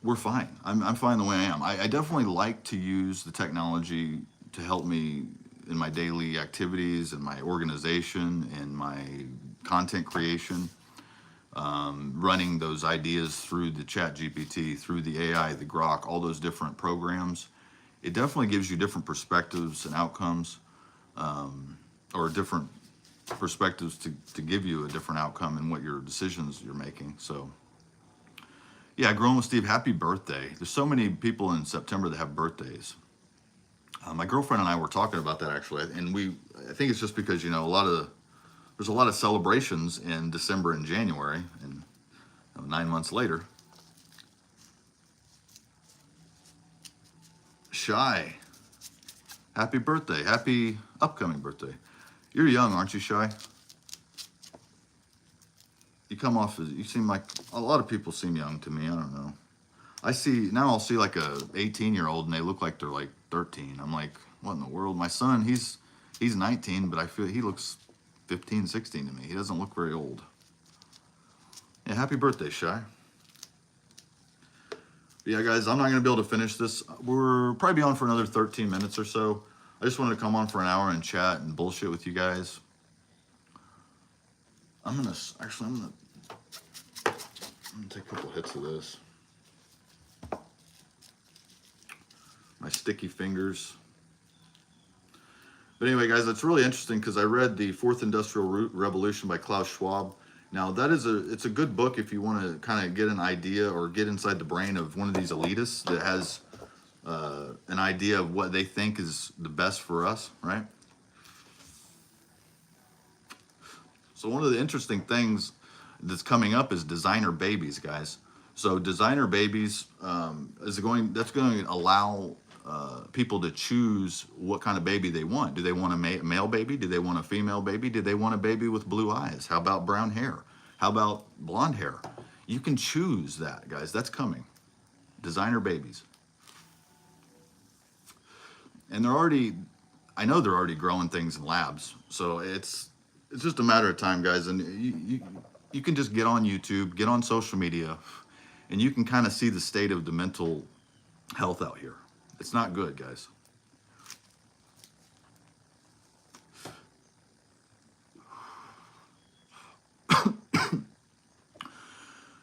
we're fine. I'm fine the way I am. I definitely like to use the technology to help me in my daily activities and my organization and my content creation. Running those ideas through the Chat GPT, through the AI, the Grok, all those different programs, it definitely gives you different perspectives and outcomes, or different perspectives to give you a different outcome in what your decisions you're making. So yeah, Growing with Steve, happy birthday. There's so many people in September that have birthdays. My girlfriend and I were talking about that actually, and I think it's just because, there's a lot of celebrations in December and January, and 9 months later. Shy, happy birthday, happy upcoming birthday. You're young, aren't you, Shy? You seem like, a lot of people seem young to me, I don't know. I'll see like a 18-year-old and they look like they're like 13. I'm like, what in the world? My son, he's 19, but I feel he looks 15, 16 to me. He doesn't look very old. Yeah, happy birthday, Shy. But yeah, guys, I'm not going to be able to finish this. We're probably on for another 13 minutes or so. I just wanted to come on for an hour and chat and bullshit with you guys. I'm going to take a couple hits of this. My sticky fingers. But anyway, guys, it's really interesting because I read The Fourth Industrial Revolution by Klaus Schwab. Now, it's a good book if you want to kind of get an idea or get inside the brain of one of these elitists that has an idea of what they think is the best for us, right? So one of the interesting things that's coming up is designer babies, guys. So designer babies that's going to allow people to choose what kind of baby they want. Do they want a male baby? Do they want a female baby? Do they want a baby with blue eyes? How about brown hair? How about blonde hair? You can choose that, guys. That's coming. Designer babies. And I know they're already growing things in labs. So it's just a matter of time, guys. And you can just get on YouTube, get on social media, and you can kind of see the state of the mental health out here. It's not good, guys.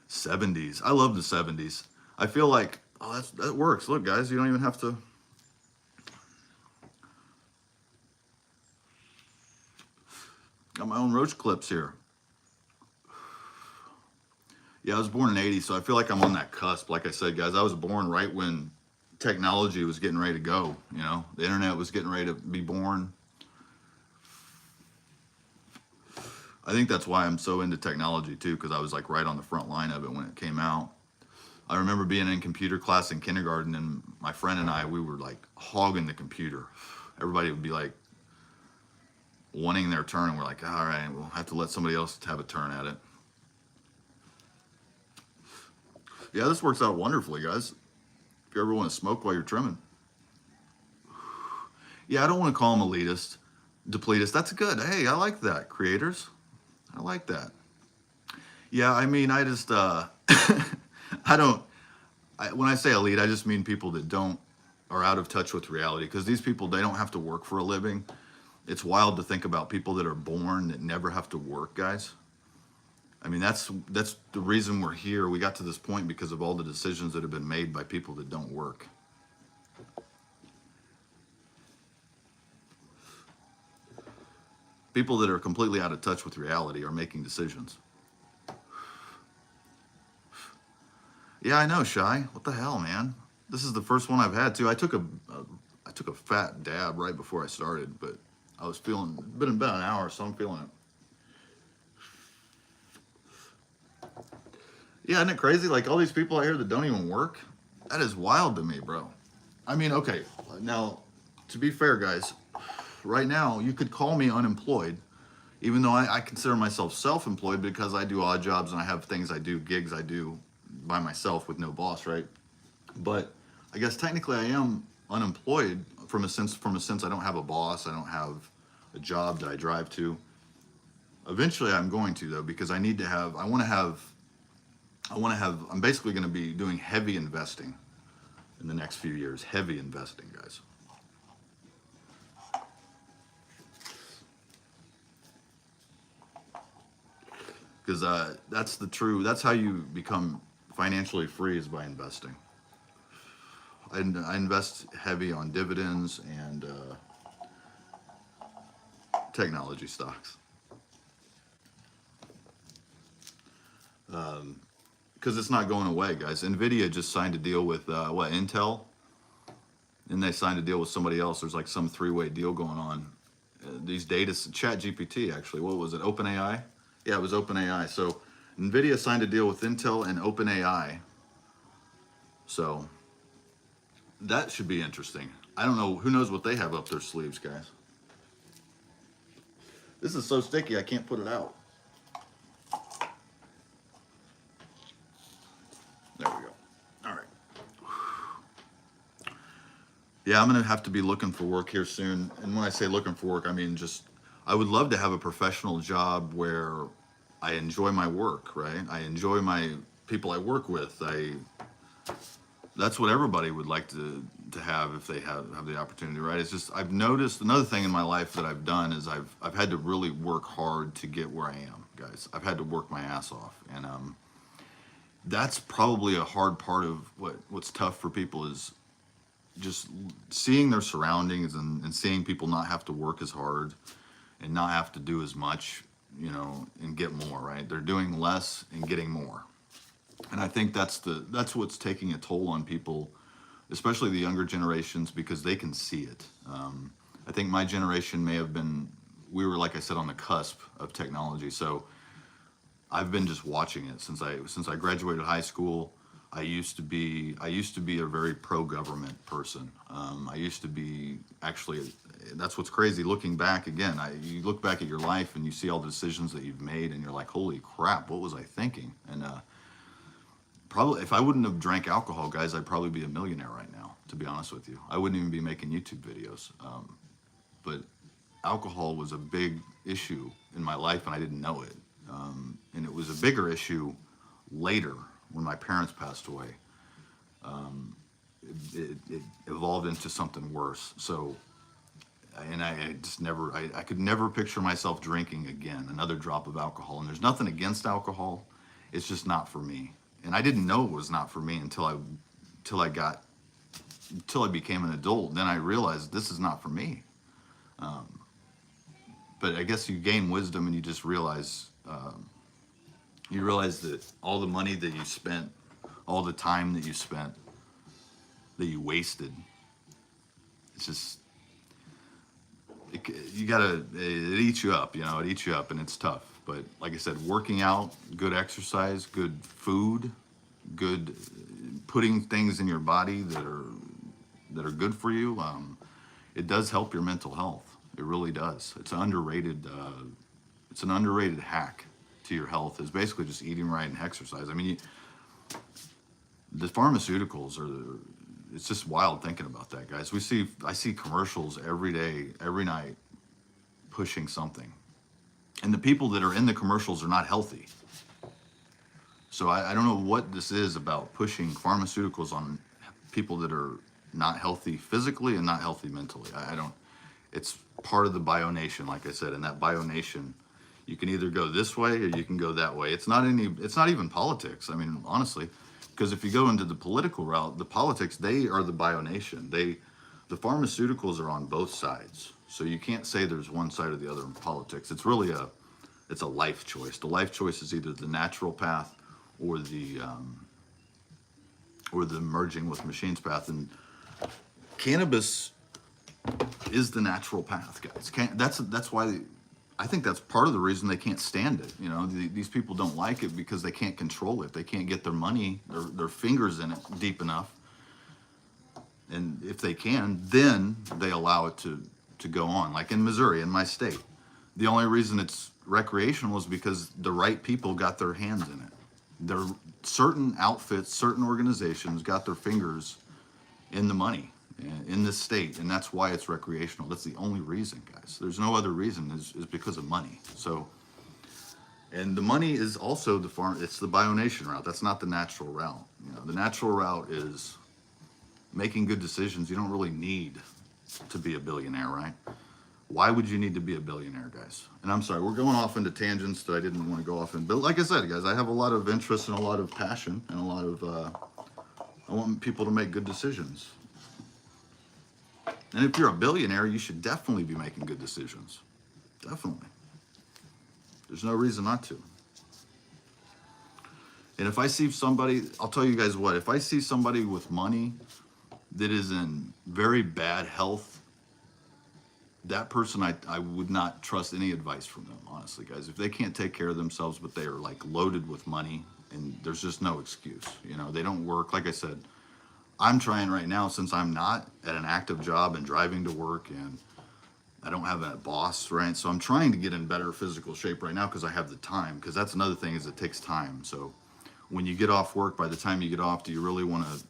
'70s. I love the '70s. I feel like, that works. Look, guys, you don't even have to. Got my own roach clips here. Yeah, I was born in '80, so I feel like I'm on that cusp. Like I said, guys, I was born right when technology was getting ready to go. The internet was getting ready to be born. I think that's why I'm so into technology too, because I was like right on the front line of it when it came out. I remember being in computer class in kindergarten, and my friend and I, we were like hogging the computer. Everybody would be like wanting their turn, and we're like, all right, we'll have to let somebody else have a turn at it. Yeah, this works out wonderfully, guys. If you ever want to smoke while you're trimming. Yeah, I don't want to call them elitist, depletist. That's good. Hey, I like that, creators. I like that. Yeah, I mean, I just, when I say elite, I just mean people that don't are out of touch with reality, because these people, they don't have to work for a living. It's wild to think about people that are born that never have to work, guys. I mean, that's the reason we're here. We got to this point because of all the decisions that have been made by people that don't work. People that are completely out of touch with reality are making decisions. Yeah, I know, Shy. What the hell, man? This is the first one I've had too. I took a fat dab right before I started, but I was feeling, it's been about an hour, so I'm feeling it. Yeah, isn't it crazy? Like, all these people out here that don't even work? That is wild to me, bro. I mean, okay, now, to be fair, guys, right now, you could call me unemployed, even though I consider myself self-employed because I do odd jobs and I have things I do, gigs I do by myself with no boss, right? But I guess technically I am unemployed from a sense I don't have a boss, I don't have a job that I drive to. Eventually I'm going to, though, because I need to have, I'm basically going to be doing heavy investing in the next few years. Heavy investing, guys. Because that's how you become financially free, is by investing. I invest heavy on dividends and technology stocks. Because it's not going away, guys. NVIDIA just signed a deal with, Intel? And they signed a deal with somebody else. There's like some three-way deal going on. These data, ChatGPT, actually, what was it, OpenAI? Yeah, it was OpenAI. So NVIDIA signed a deal with Intel and OpenAI. So that should be interesting. I don't know, who knows what they have up their sleeves, guys. This is so sticky, I can't put it out. There we go. All right. Yeah, I'm going to have to be looking for work here soon. And when I say looking for work, I mean just, I would love to have a professional job where I enjoy my work, right? I enjoy my people I work with. That's what everybody would like to have if they have the opportunity, right? It's just, I've noticed another thing in my life that I've done is I've had to really work hard to get where I am, guys. I've had to work my ass off, and that's probably a hard part of what's tough for people, is just seeing their surroundings and seeing people not have to work as hard and not have to do as much, and get more, right? They're doing less and getting more. And I think that's what's taking a toll on people, especially the younger generations, because they can see it. I think my generation we were, like I said, on the cusp of technology. So I've been just watching it since I graduated high school. I used to be a very pro-government person. I used to be, actually, that's what's crazy. Looking back again, you look back at your life and you see all the decisions that you've made, and you're like, holy crap, what was I thinking? And probably, if I wouldn't have drank alcohol, guys, I'd probably be a millionaire right now, to be honest with you. I wouldn't even be making YouTube videos. But alcohol was a big issue in my life, and I didn't know it. And it was a bigger issue later when my parents passed away. It evolved into something worse. So, and I could never picture myself drinking again, another drop of alcohol. And there's nothing against alcohol. It's just not for me. And I didn't know it was not for me until I became an adult. Then I realized this is not for me. But I guess you gain wisdom and you just realize, that all the money that you spent, all the time that you spent, that you wasted, it's just, it eats you up, it eats you up, and it's tough. But like I said, working out, good exercise, good food, good putting things in your body that are good for you, it does help your mental health. It really does. It's an underrated hack to your health, is basically just eating right and exercise. I mean, the pharmaceuticals it's just wild thinking about that, guys. I see commercials every day, every night, pushing something. And the people that are in the commercials are not healthy. So I don't know what this is about pushing pharmaceuticals on people that are not healthy physically and not healthy mentally. I don't, it's part of the bio-nation, like I said, and that bio-nation, you can either go this way or you can go that way. It's not even politics. I mean, honestly, because if you go into the political route, the politics, they are the bio-nation. The pharmaceuticals are on both sides. So you can't say there's one side or the other in politics. It's really it's a life choice. The life choice is either the natural path or the merging with machines path. And cannabis is the natural path, guys. That's why I think that's part of the reason they can't stand it. You know, these people don't like it because they can't control it. They can't get their money, their fingers in it deep enough. And if they can, then they allow it to go on. Like in Missouri, in my state, the only reason it's recreational is because the right people got their hands in it. There certain outfits, certain organizations got their fingers in the money in this state, and that's why it's recreational. That's the only reason, guys. There's no other reason, is because of money. So, and the money is also it's the bio-nation route. That's not the natural route. You know, the natural route is making good decisions. You don't really need to be a billionaire, right? Why would you need to be a billionaire, guys? And I'm sorry, we're going off into tangents that I didn't want to go off in. But like I said, guys, I have a lot of interest and a lot of passion and a lot of, I want people to make good decisions. And if you're a billionaire, you should definitely be making good decisions. Definitely. There's no reason not to. And if I see somebody, I'll tell you guys what, if I see somebody with money that is in very bad health, that person, I would not trust any advice from them, honestly, guys. If they can't take care of themselves, but they are like loaded with money, and there's just no excuse. You know, they don't work. Like I said, I'm trying right now, since I'm not at an active job and driving to work and I don't have a boss, right? So I'm trying to get in better physical shape right now because I have the time, because that's another thing, is it takes time. So when you get off work, by the time you get off, do you really want to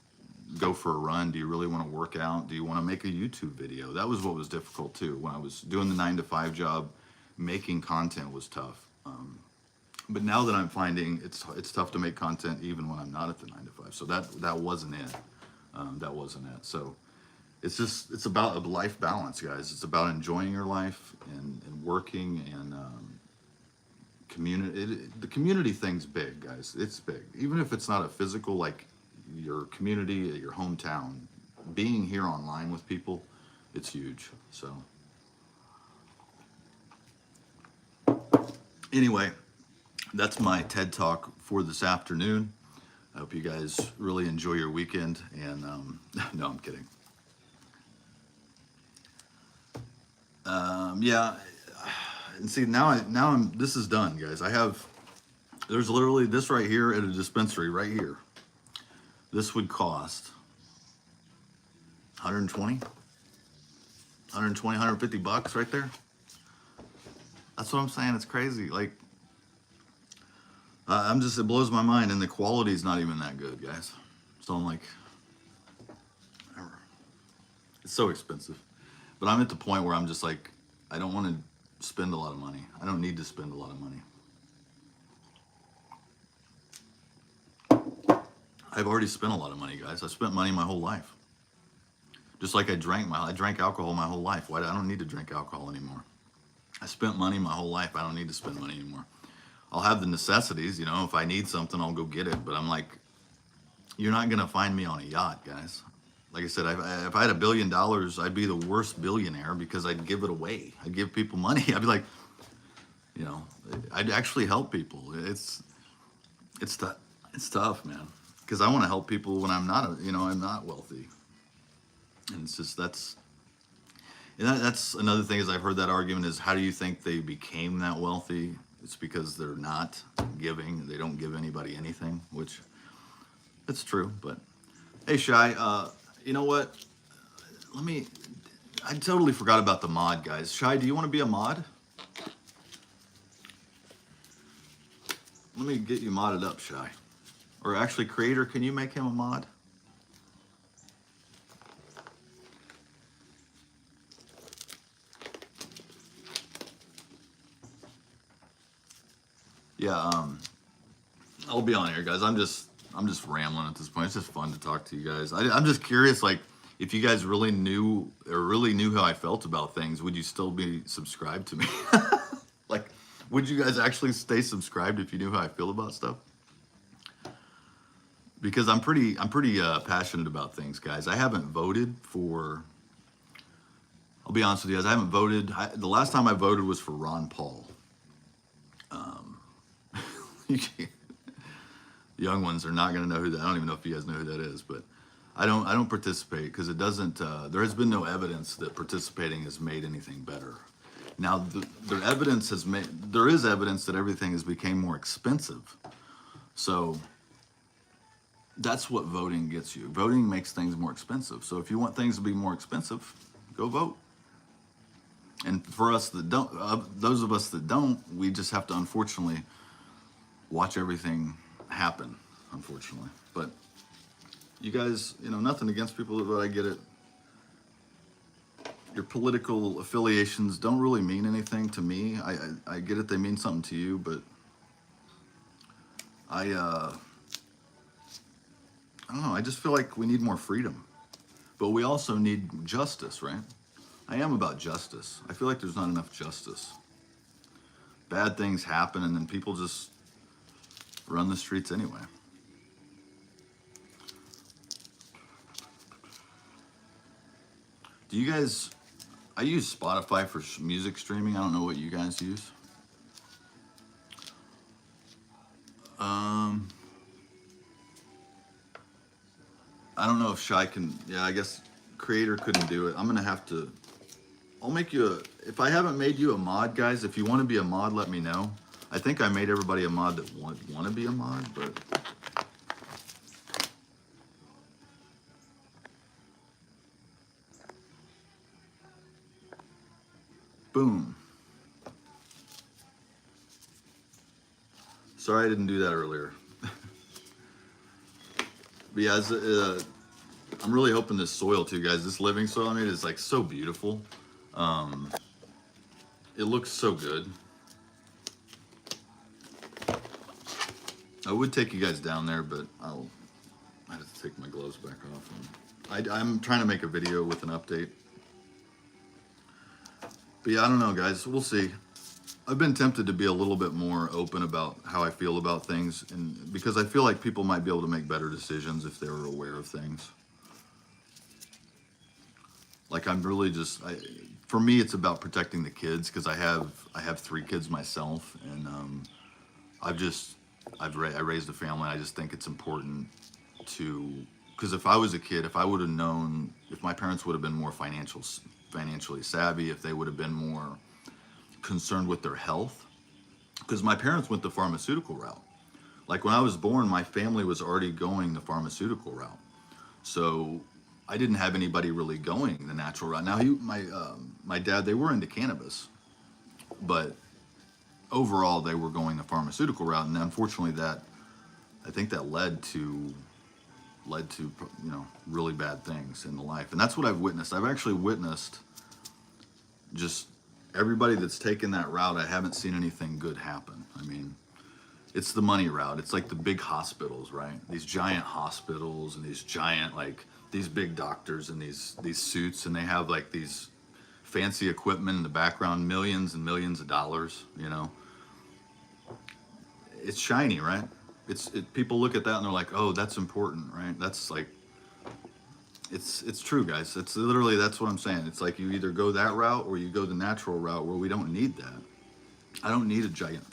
go for a run? Do you really want to work out? Do you want to make a YouTube video? That was what was difficult too. When I was doing the 9-to-5 job, making content was tough. But now that I'm finding it's tough to make content even when I'm not at the 9-to-5. So that wasn't it. That wasn't it. So it's about a life balance, guys. It's about enjoying your life and working and community. The community thing's big, guys. It's big. Even if it's not a physical, like your community, your hometown, being here online with people, it's huge. So anyway, that's my TED Talk for this afternoon. I hope you guys really enjoy your weekend. And no, I'm kidding. Yeah, and see, this is done, guys. There's literally this right here at a dispensary right here. This would cost 120, 150 bucks right there. That's what I'm saying. It's crazy. Like, it blows my mind, and the quality is not even that good, guys. So I'm like, whatever. It's so expensive. But I'm at the point where I'm just like, I don't want to spend a lot of money. I don't need to spend a lot of money. I've already spent a lot of money, guys. I spent money my whole life. Just like I drank alcohol my whole life. I don't need to drink alcohol anymore. I spent money my whole life. I don't need to spend money anymore. I'll have the necessities, you know, if I need something, I'll go get it. But I'm like, you're not going to find me on a yacht, guys. Like I said, if I had $1 billion, I'd be the worst billionaire because I'd give it away. I'd give people money. I'd be like, you know, I'd actually help people. It's tough, man. Because I want to help people when I'm not, I'm not wealthy. And it's just, that's another thing is I've heard that argument is, how do you think they became that wealthy? It's because they're not giving. They don't give anybody anything, which it's true. But hey, Shy, you know what? I totally forgot about the mod, guys. Shy, do you want to be a mod? Let me get you modded up, Shy. Or actually, Creator, can you make him a mod? Yeah, I'll be on here, guys. I'm just rambling at this point. It's just fun to talk to you guys. I'm just curious, like, if you guys really knew how I felt about things, would you still be subscribed to me? Like, would you guys actually stay subscribed if you knew how I feel about stuff? Because I'm pretty passionate about things, guys. I haven't voted for. I'll be honest with you guys. I haven't voted. The last time I voted was for Ron Paul. Young ones are not going to know who that. I don't even know if you guys know who that is, but I don't participate because it doesn't. There has been no evidence that participating has made anything better. Now, the evidence has made. There is evidence that everything has become more expensive. So that's what voting gets you. Voting makes things more expensive. So if you want things to be more expensive, go vote. And for us that don't, those of us that don't, we just have to unfortunately watch everything happen, unfortunately. But you guys, nothing against people, but I get it. Your political affiliations don't really mean anything to me. I get it, they mean something to you, but I don't know, I just feel like we need more freedom. But we also need justice, right? I am about justice. I feel like there's not enough justice. Bad things happen and then people just run the streets anyway. Do you guys, I use Spotify for music streaming. I don't know what you guys use. I don't know if Shy can, yeah, I guess Creator couldn't do it. I'm gonna have to, I'll make you a, if I haven't made you a mod, guys, if you want to be a mod, let me know. I think I made everybody a mod that want to be a mod, but boom. Sorry I didn't do that earlier. But yeah, I'm really hoping this soil too, guys. This living soil I made is like so beautiful. It looks so good. I would take you guys down there, but I have to take my gloves back off. I'm trying to make a video with an update. But yeah, I don't know, guys. We'll see. I've been tempted to be a little bit more open about how I feel about things, and because I feel like people might be able to make better decisions if they were aware of things. Like I'm really just, for me, it's about protecting the kids because I have 3 kids myself, and I raised a family. I just think it's important to, because if I was a kid, if I would have known, if my parents would have been more financially savvy, if they would have been more concerned with their health, because my parents went the pharmaceutical route. Like when I was born, my family was already going the pharmaceutical route, so I didn't have anybody really going the natural route. Now my dad, they were into cannabis, but overall they were going the pharmaceutical route, and unfortunately I think that led to really bad things in the life. And that's what I've witnessed. I've actually witnessed just everybody that's taken that route. I haven't seen anything good happen. I mean, it's the money route. It's like the big hospitals, right? These giant hospitals and these giant, like these big doctors in these suits, and they have like these fancy equipment in the background, millions and millions of dollars, It's shiny, right? People look at that and they're like, oh, that's important, right? That's like, it's true, guys. It's literally, that's what I'm saying. It's like you either go that route or you go the natural route, where we don't need that. I don't need a giant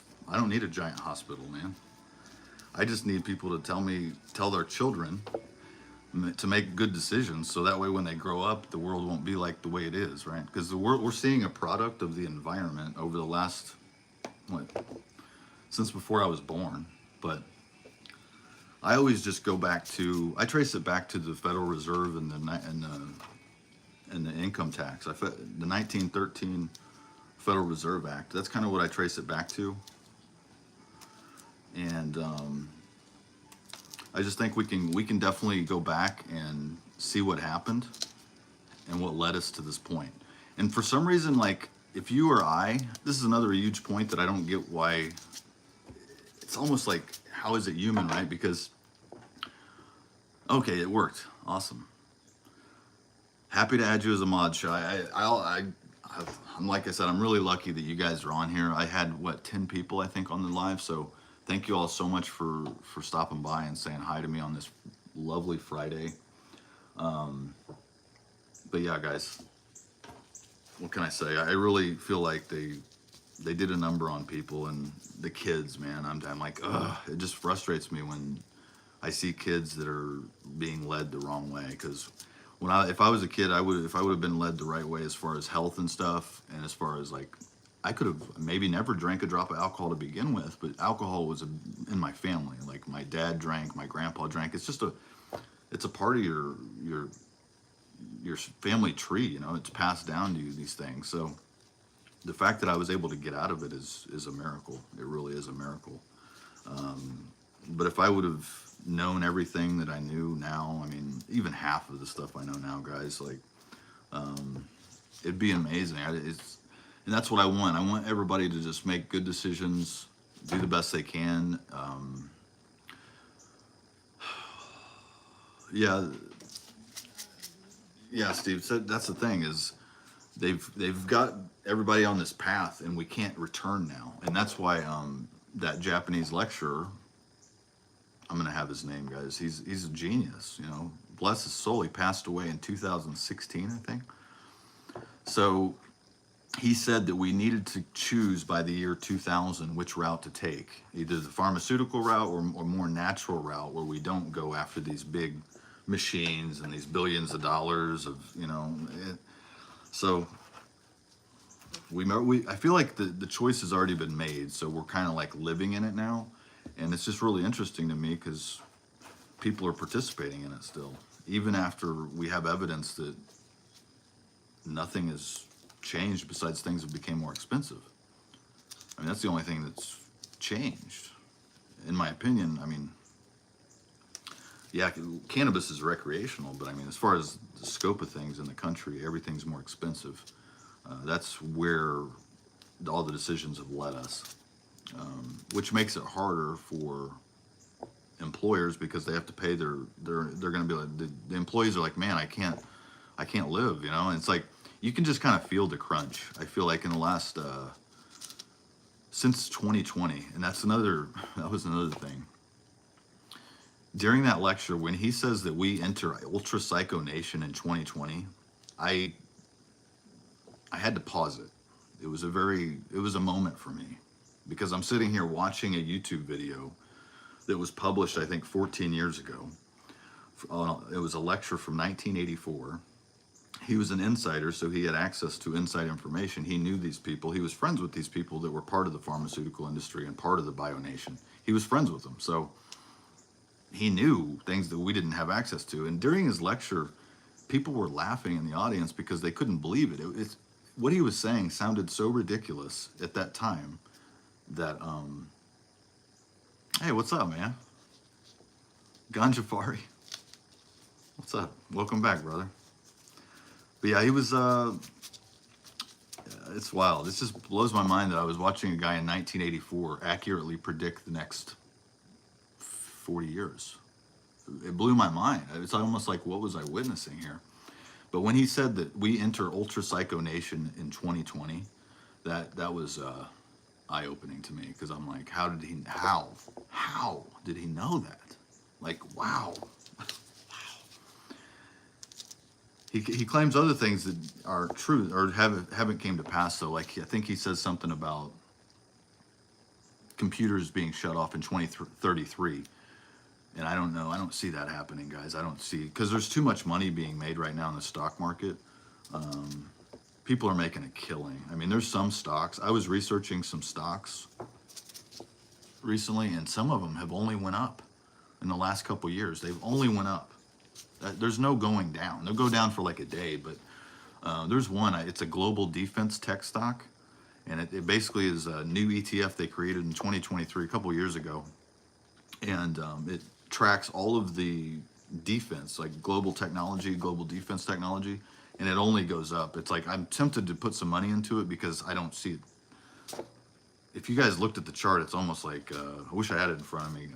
hospital, man. I just need people to tell their children to make good decisions, so that way when they grow up, the world won't be like the way it is, right? Because we're seeing a product of the environment over the last, since before I was born. But I always just go back to, I trace it back to the Federal Reserve and the income tax. The 1913 Federal Reserve Act. That's kind of what I trace it back to. And I just think we can definitely go back and see what happened and what led us to this point. And for some reason, like if you or I, this is another huge point that I don't get why. It's almost like, how is it human, right? Because, okay, it worked. Awesome. Happy to add you as a mod, Shy. I'm like I said, I'm really lucky that you guys are on here. I had what 10 people I think on the live, so thank you all so much for stopping by and saying hi to me on this lovely Friday. But yeah, guys, what can I say? I really feel like they did a number on people and the kids, man. I'm like, ugh, it just frustrates me when I see kids that are being led the wrong way. Because if I was a kid, if I would have been led the right way as far as health and stuff, and as far as like, I could have maybe never drank a drop of alcohol to begin with, but alcohol was in my family. Like my dad drank, my grandpa drank. It's a part of your family tree. You know, it's passed down to you, these things. So the fact that I was able to get out of it is a miracle. It really is a miracle. But if I would have known everything that I knew now, I mean, even half of the stuff I know now, guys, like, it'd be amazing. And that's what I want. I want everybody to just make good decisions, do the best they can. Yeah, yeah, Steve. So that's the thing is, they've got everybody on this path, and we can't return now. And that's why that Japanese lecturer, I'm gonna have his name, guys. He's a genius. You know, bless his soul. He passed away in 2016, I think. So he said that we needed to choose by the year 2000 which route to take, either the pharmaceutical route or more natural route, where we don't go after these big machines and these billions of dollars of, you know. So I feel like the choice has already been made, so we're kind of like living in it now, and it's just really interesting to me because people are participating in it still, even after we have evidence that nothing has changed besides things have become more expensive. I mean, that's the only thing that's changed, in my opinion. I mean, yeah, cannabis is recreational, but I mean, as far as the scope of things in the country, everything's more expensive. That's where all the decisions have led us, which makes it harder for employers because they have to pay they're going to be like, the employees are like, man, I can't live, you know. And it's like, you can just kind of feel the crunch. I feel like in the last, since 2020, and that was another thing. During that lecture, when he says that we enter Ultra Psycho Nation in 2020, I had to pause it. It was a moment for me, because I'm sitting here watching a YouTube video that was published, I think, 14 years ago. It was a lecture from 1984. He was an insider, so he had access to inside information. He knew these people. He was friends with these people that were part of the pharmaceutical industry and part of the Bio Nation. He was friends with them, so he knew things that we didn't have access to. And during his lecture, people were laughing in the audience because they couldn't believe it. What he was saying sounded so ridiculous at that time that, hey, what's up, man? Ganjafari. What's up? Welcome back, brother. But yeah, he was, it's wild. This just blows my mind that I was watching a guy in 1984 accurately predict the next 40 years. It blew my mind. It's almost like, what was I witnessing here? But when he said that we enter Ultra Psycho Nation in 2020, that was eye-opening to me, because I'm like, how did he know that? Like, wow. He claims other things that are true or haven't came to pass, though. Like, I think he says something about computers being shut off in 2033. And I don't know. I don't see that happening, guys. I don't see, because there's too much money being made right now in the stock market. People are making a killing. I mean, there's some stocks. I was researching some stocks recently, and some of them have only went up in the last couple years. They've only went up. There's no going down. They'll go down for like a day, but there's one. It's a global defense tech stock, and it basically is a new ETF they created in 2023, a couple years ago, and it tracks all of the defense, like global defense technology, and it only goes up. It's like, I'm tempted to put some money into it because I don't see it. If you guys looked at the chart, it's almost like, I wish I had it in front of me.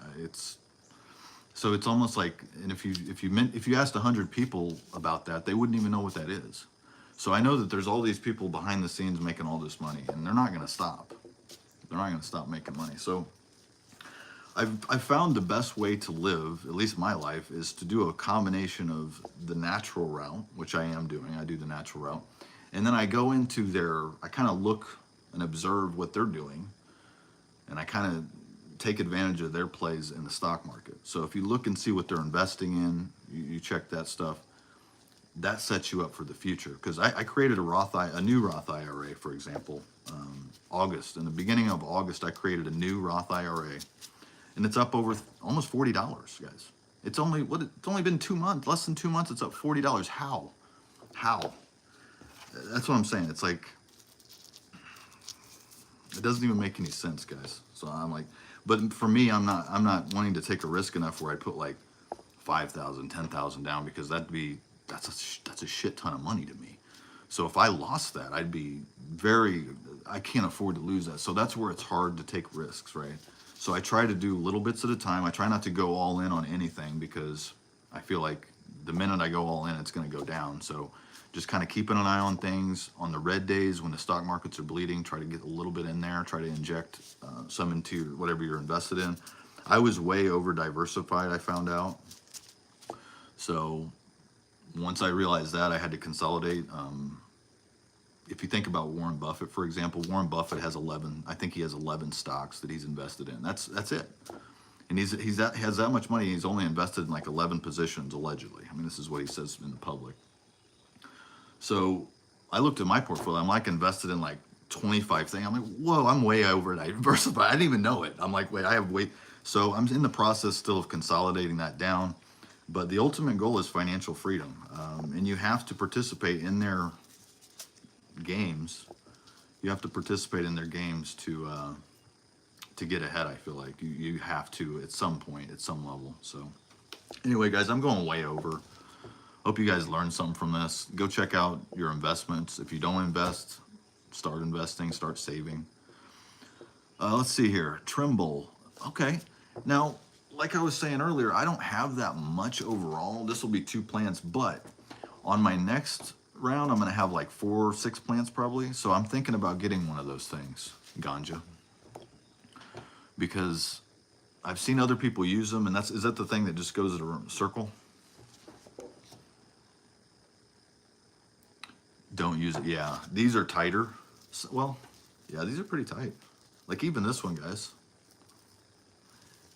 So it's almost like, and if you asked 100 people about that, they wouldn't even know what that is. So I know that there's all these people behind the scenes making all this money, and they're not going to stop. They're not going to stop making money. So I've found the best way to live, at least my life, is to do a combination of the natural route, which I am doing. I do the natural route, and then I go into I kind of look and observe what they're doing, and I kind of take advantage of their plays in the stock market. So if you look and see what they're investing in, you check that stuff. That sets you up for the future. Because I created a new Roth IRA, for example, August. In the beginning of August, I created a new Roth IRA, and it's up over almost $40, guys. It's only been 2 months, less than 2 months. It's up $40. How? That's what I'm saying. It's like, it doesn't even make any sense, guys. So I'm like, but for me, I'm not wanting to take a risk enough where I put like 5,000, 10,000 down, because that's a shit ton of money to me. So if I lost that, I can't afford to lose that. So that's where it's hard to take risks, right? So I try to do little bits at a time. I try not to go all in on anything, because I feel like the minute I go all in, it's going to go down. So just kind of keeping an eye on things. On the red days when the stock markets are bleeding, try to get a little bit in there, try to inject some into whatever you're invested in. I was way over diversified, I found out. So once I realized that, I had to consolidate. If you think about Warren Buffett, for example, Warren Buffett has 11, I think he has 11 stocks that he's invested in. That's it. And he has that much money. He's only invested in like 11 positions, allegedly. I mean, this is what he says in the public. So I looked at my portfolio. I'm like invested in like 25 things. I'm like, whoa, I'm way over diversified. I didn't even know it. I'm like, wait, I have way. So I'm in the process still of consolidating that down. But the ultimate goal is financial freedom. And you have to participate in their games. You have to participate in their games to get ahead. I feel like you have to at some point, at some level. So anyway, guys, I'm going way over. Hope you guys learned something from this. Go check out your investments. If you don't invest, start investing, start saving. Let's see here. Trimble. Okay. Now, like I was saying earlier, I don't have that much overall. This will be 2 plants, but on my next round, I'm going to have like 4 or 6 plants probably. So I'm thinking about getting one of those things, ganja, because I've seen other people use them, and is that the thing that just goes in a circle? Don't use it. Yeah, these are tighter. Well, yeah, these are pretty tight. Like even this one, guys.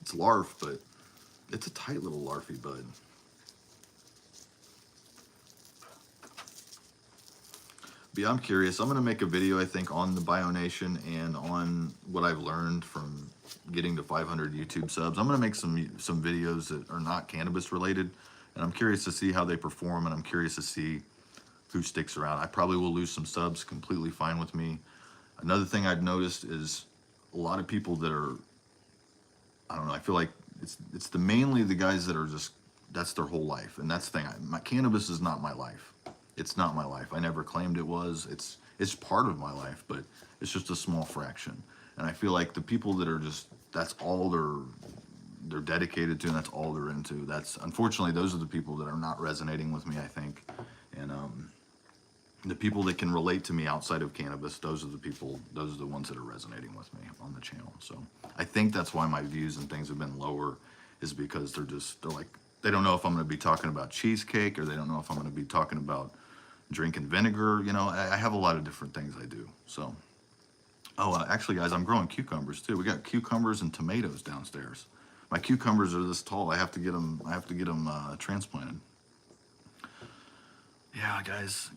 It's larf, but it's a tight little larfy bud. But yeah, I'm curious. I'm going to make a video, I think, on the BioNation and on what I've learned from getting to 500 YouTube subs. I'm going to make some videos that are not cannabis related, and I'm curious to see how they perform, and I'm curious to see who sticks around. I probably will lose some subs, completely fine with me. Another thing I've noticed is a lot of people that are, I don't know, I feel like it's mainly the guys that are just, that's their whole life. And that's the thing, my cannabis is not my life. It's not my life. I never claimed it was. It's part of my life, but it's just a small fraction. And I feel like the people that are just, that's all they're dedicated to, and that's all they're into. Unfortunately, those are the people that are not resonating with me, I think. And the people that can relate to me outside of cannabis, those are the ones that are resonating with me on the channel. So I think that's why my views and things have been lower, is because they're like, they don't know if I'm going to be talking about cheesecake, or they don't know if I'm going to be talking about drinking vinegar. You know, I have a lot of different things I do. So, actually, guys, I'm growing cucumbers too. We got cucumbers and tomatoes downstairs. My cucumbers are this tall. I have to get them transplanted. Yeah, guys,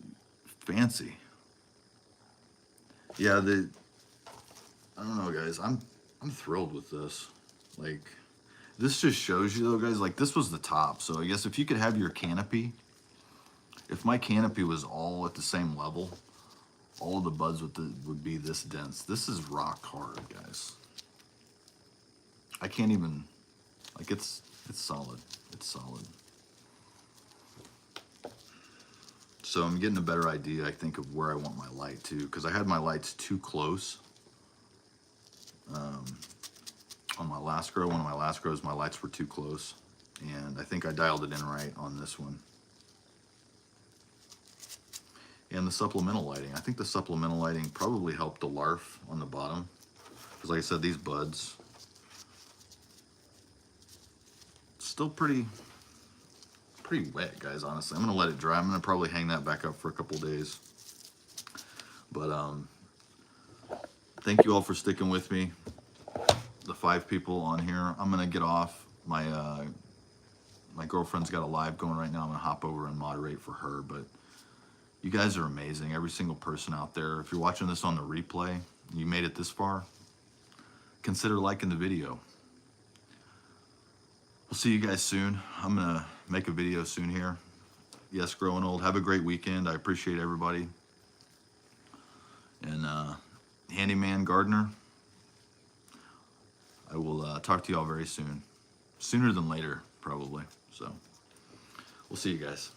fancy. Yeah, I don't know, guys. I'm thrilled with this. Like, this just shows you, though, guys. Like, this was the top. So I guess if you could have your canopy, if my canopy was all at the same level, all of the buds would be this dense. This is rock hard, guys. I can't even, like, it's solid. It's solid. So I'm getting a better idea, I think, of where I want my light to, because I had my lights too close. On my last grow, one of my last grows, my lights were too close. And I think I dialed it in right on this one. And the supplemental lighting. I think the supplemental lighting probably helped the larf on the bottom. Because like I said, these buds, still pretty wet, guys, honestly. I'm gonna let it dry. I'm gonna probably hang that back up for a couple days. But thank you all for sticking with me. The 5 people on here. I'm gonna get off. My girlfriend's got a live going right now. I'm gonna hop over and moderate for her. But you guys are amazing. Every single person out there. If you're watching this on the replay, you made it this far, consider liking the video. We'll see you guys soon. I'm gonna make a video soon here. Yes, growing old. Have a great weekend. I appreciate everybody. And handyman gardener, I will talk to y'all very soon. Sooner than later, probably. So we'll see you guys.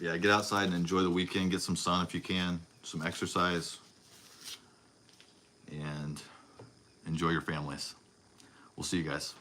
Yeah, get outside and enjoy the weekend. Get some sun if you can, some exercise, and enjoy your families. We'll see you guys.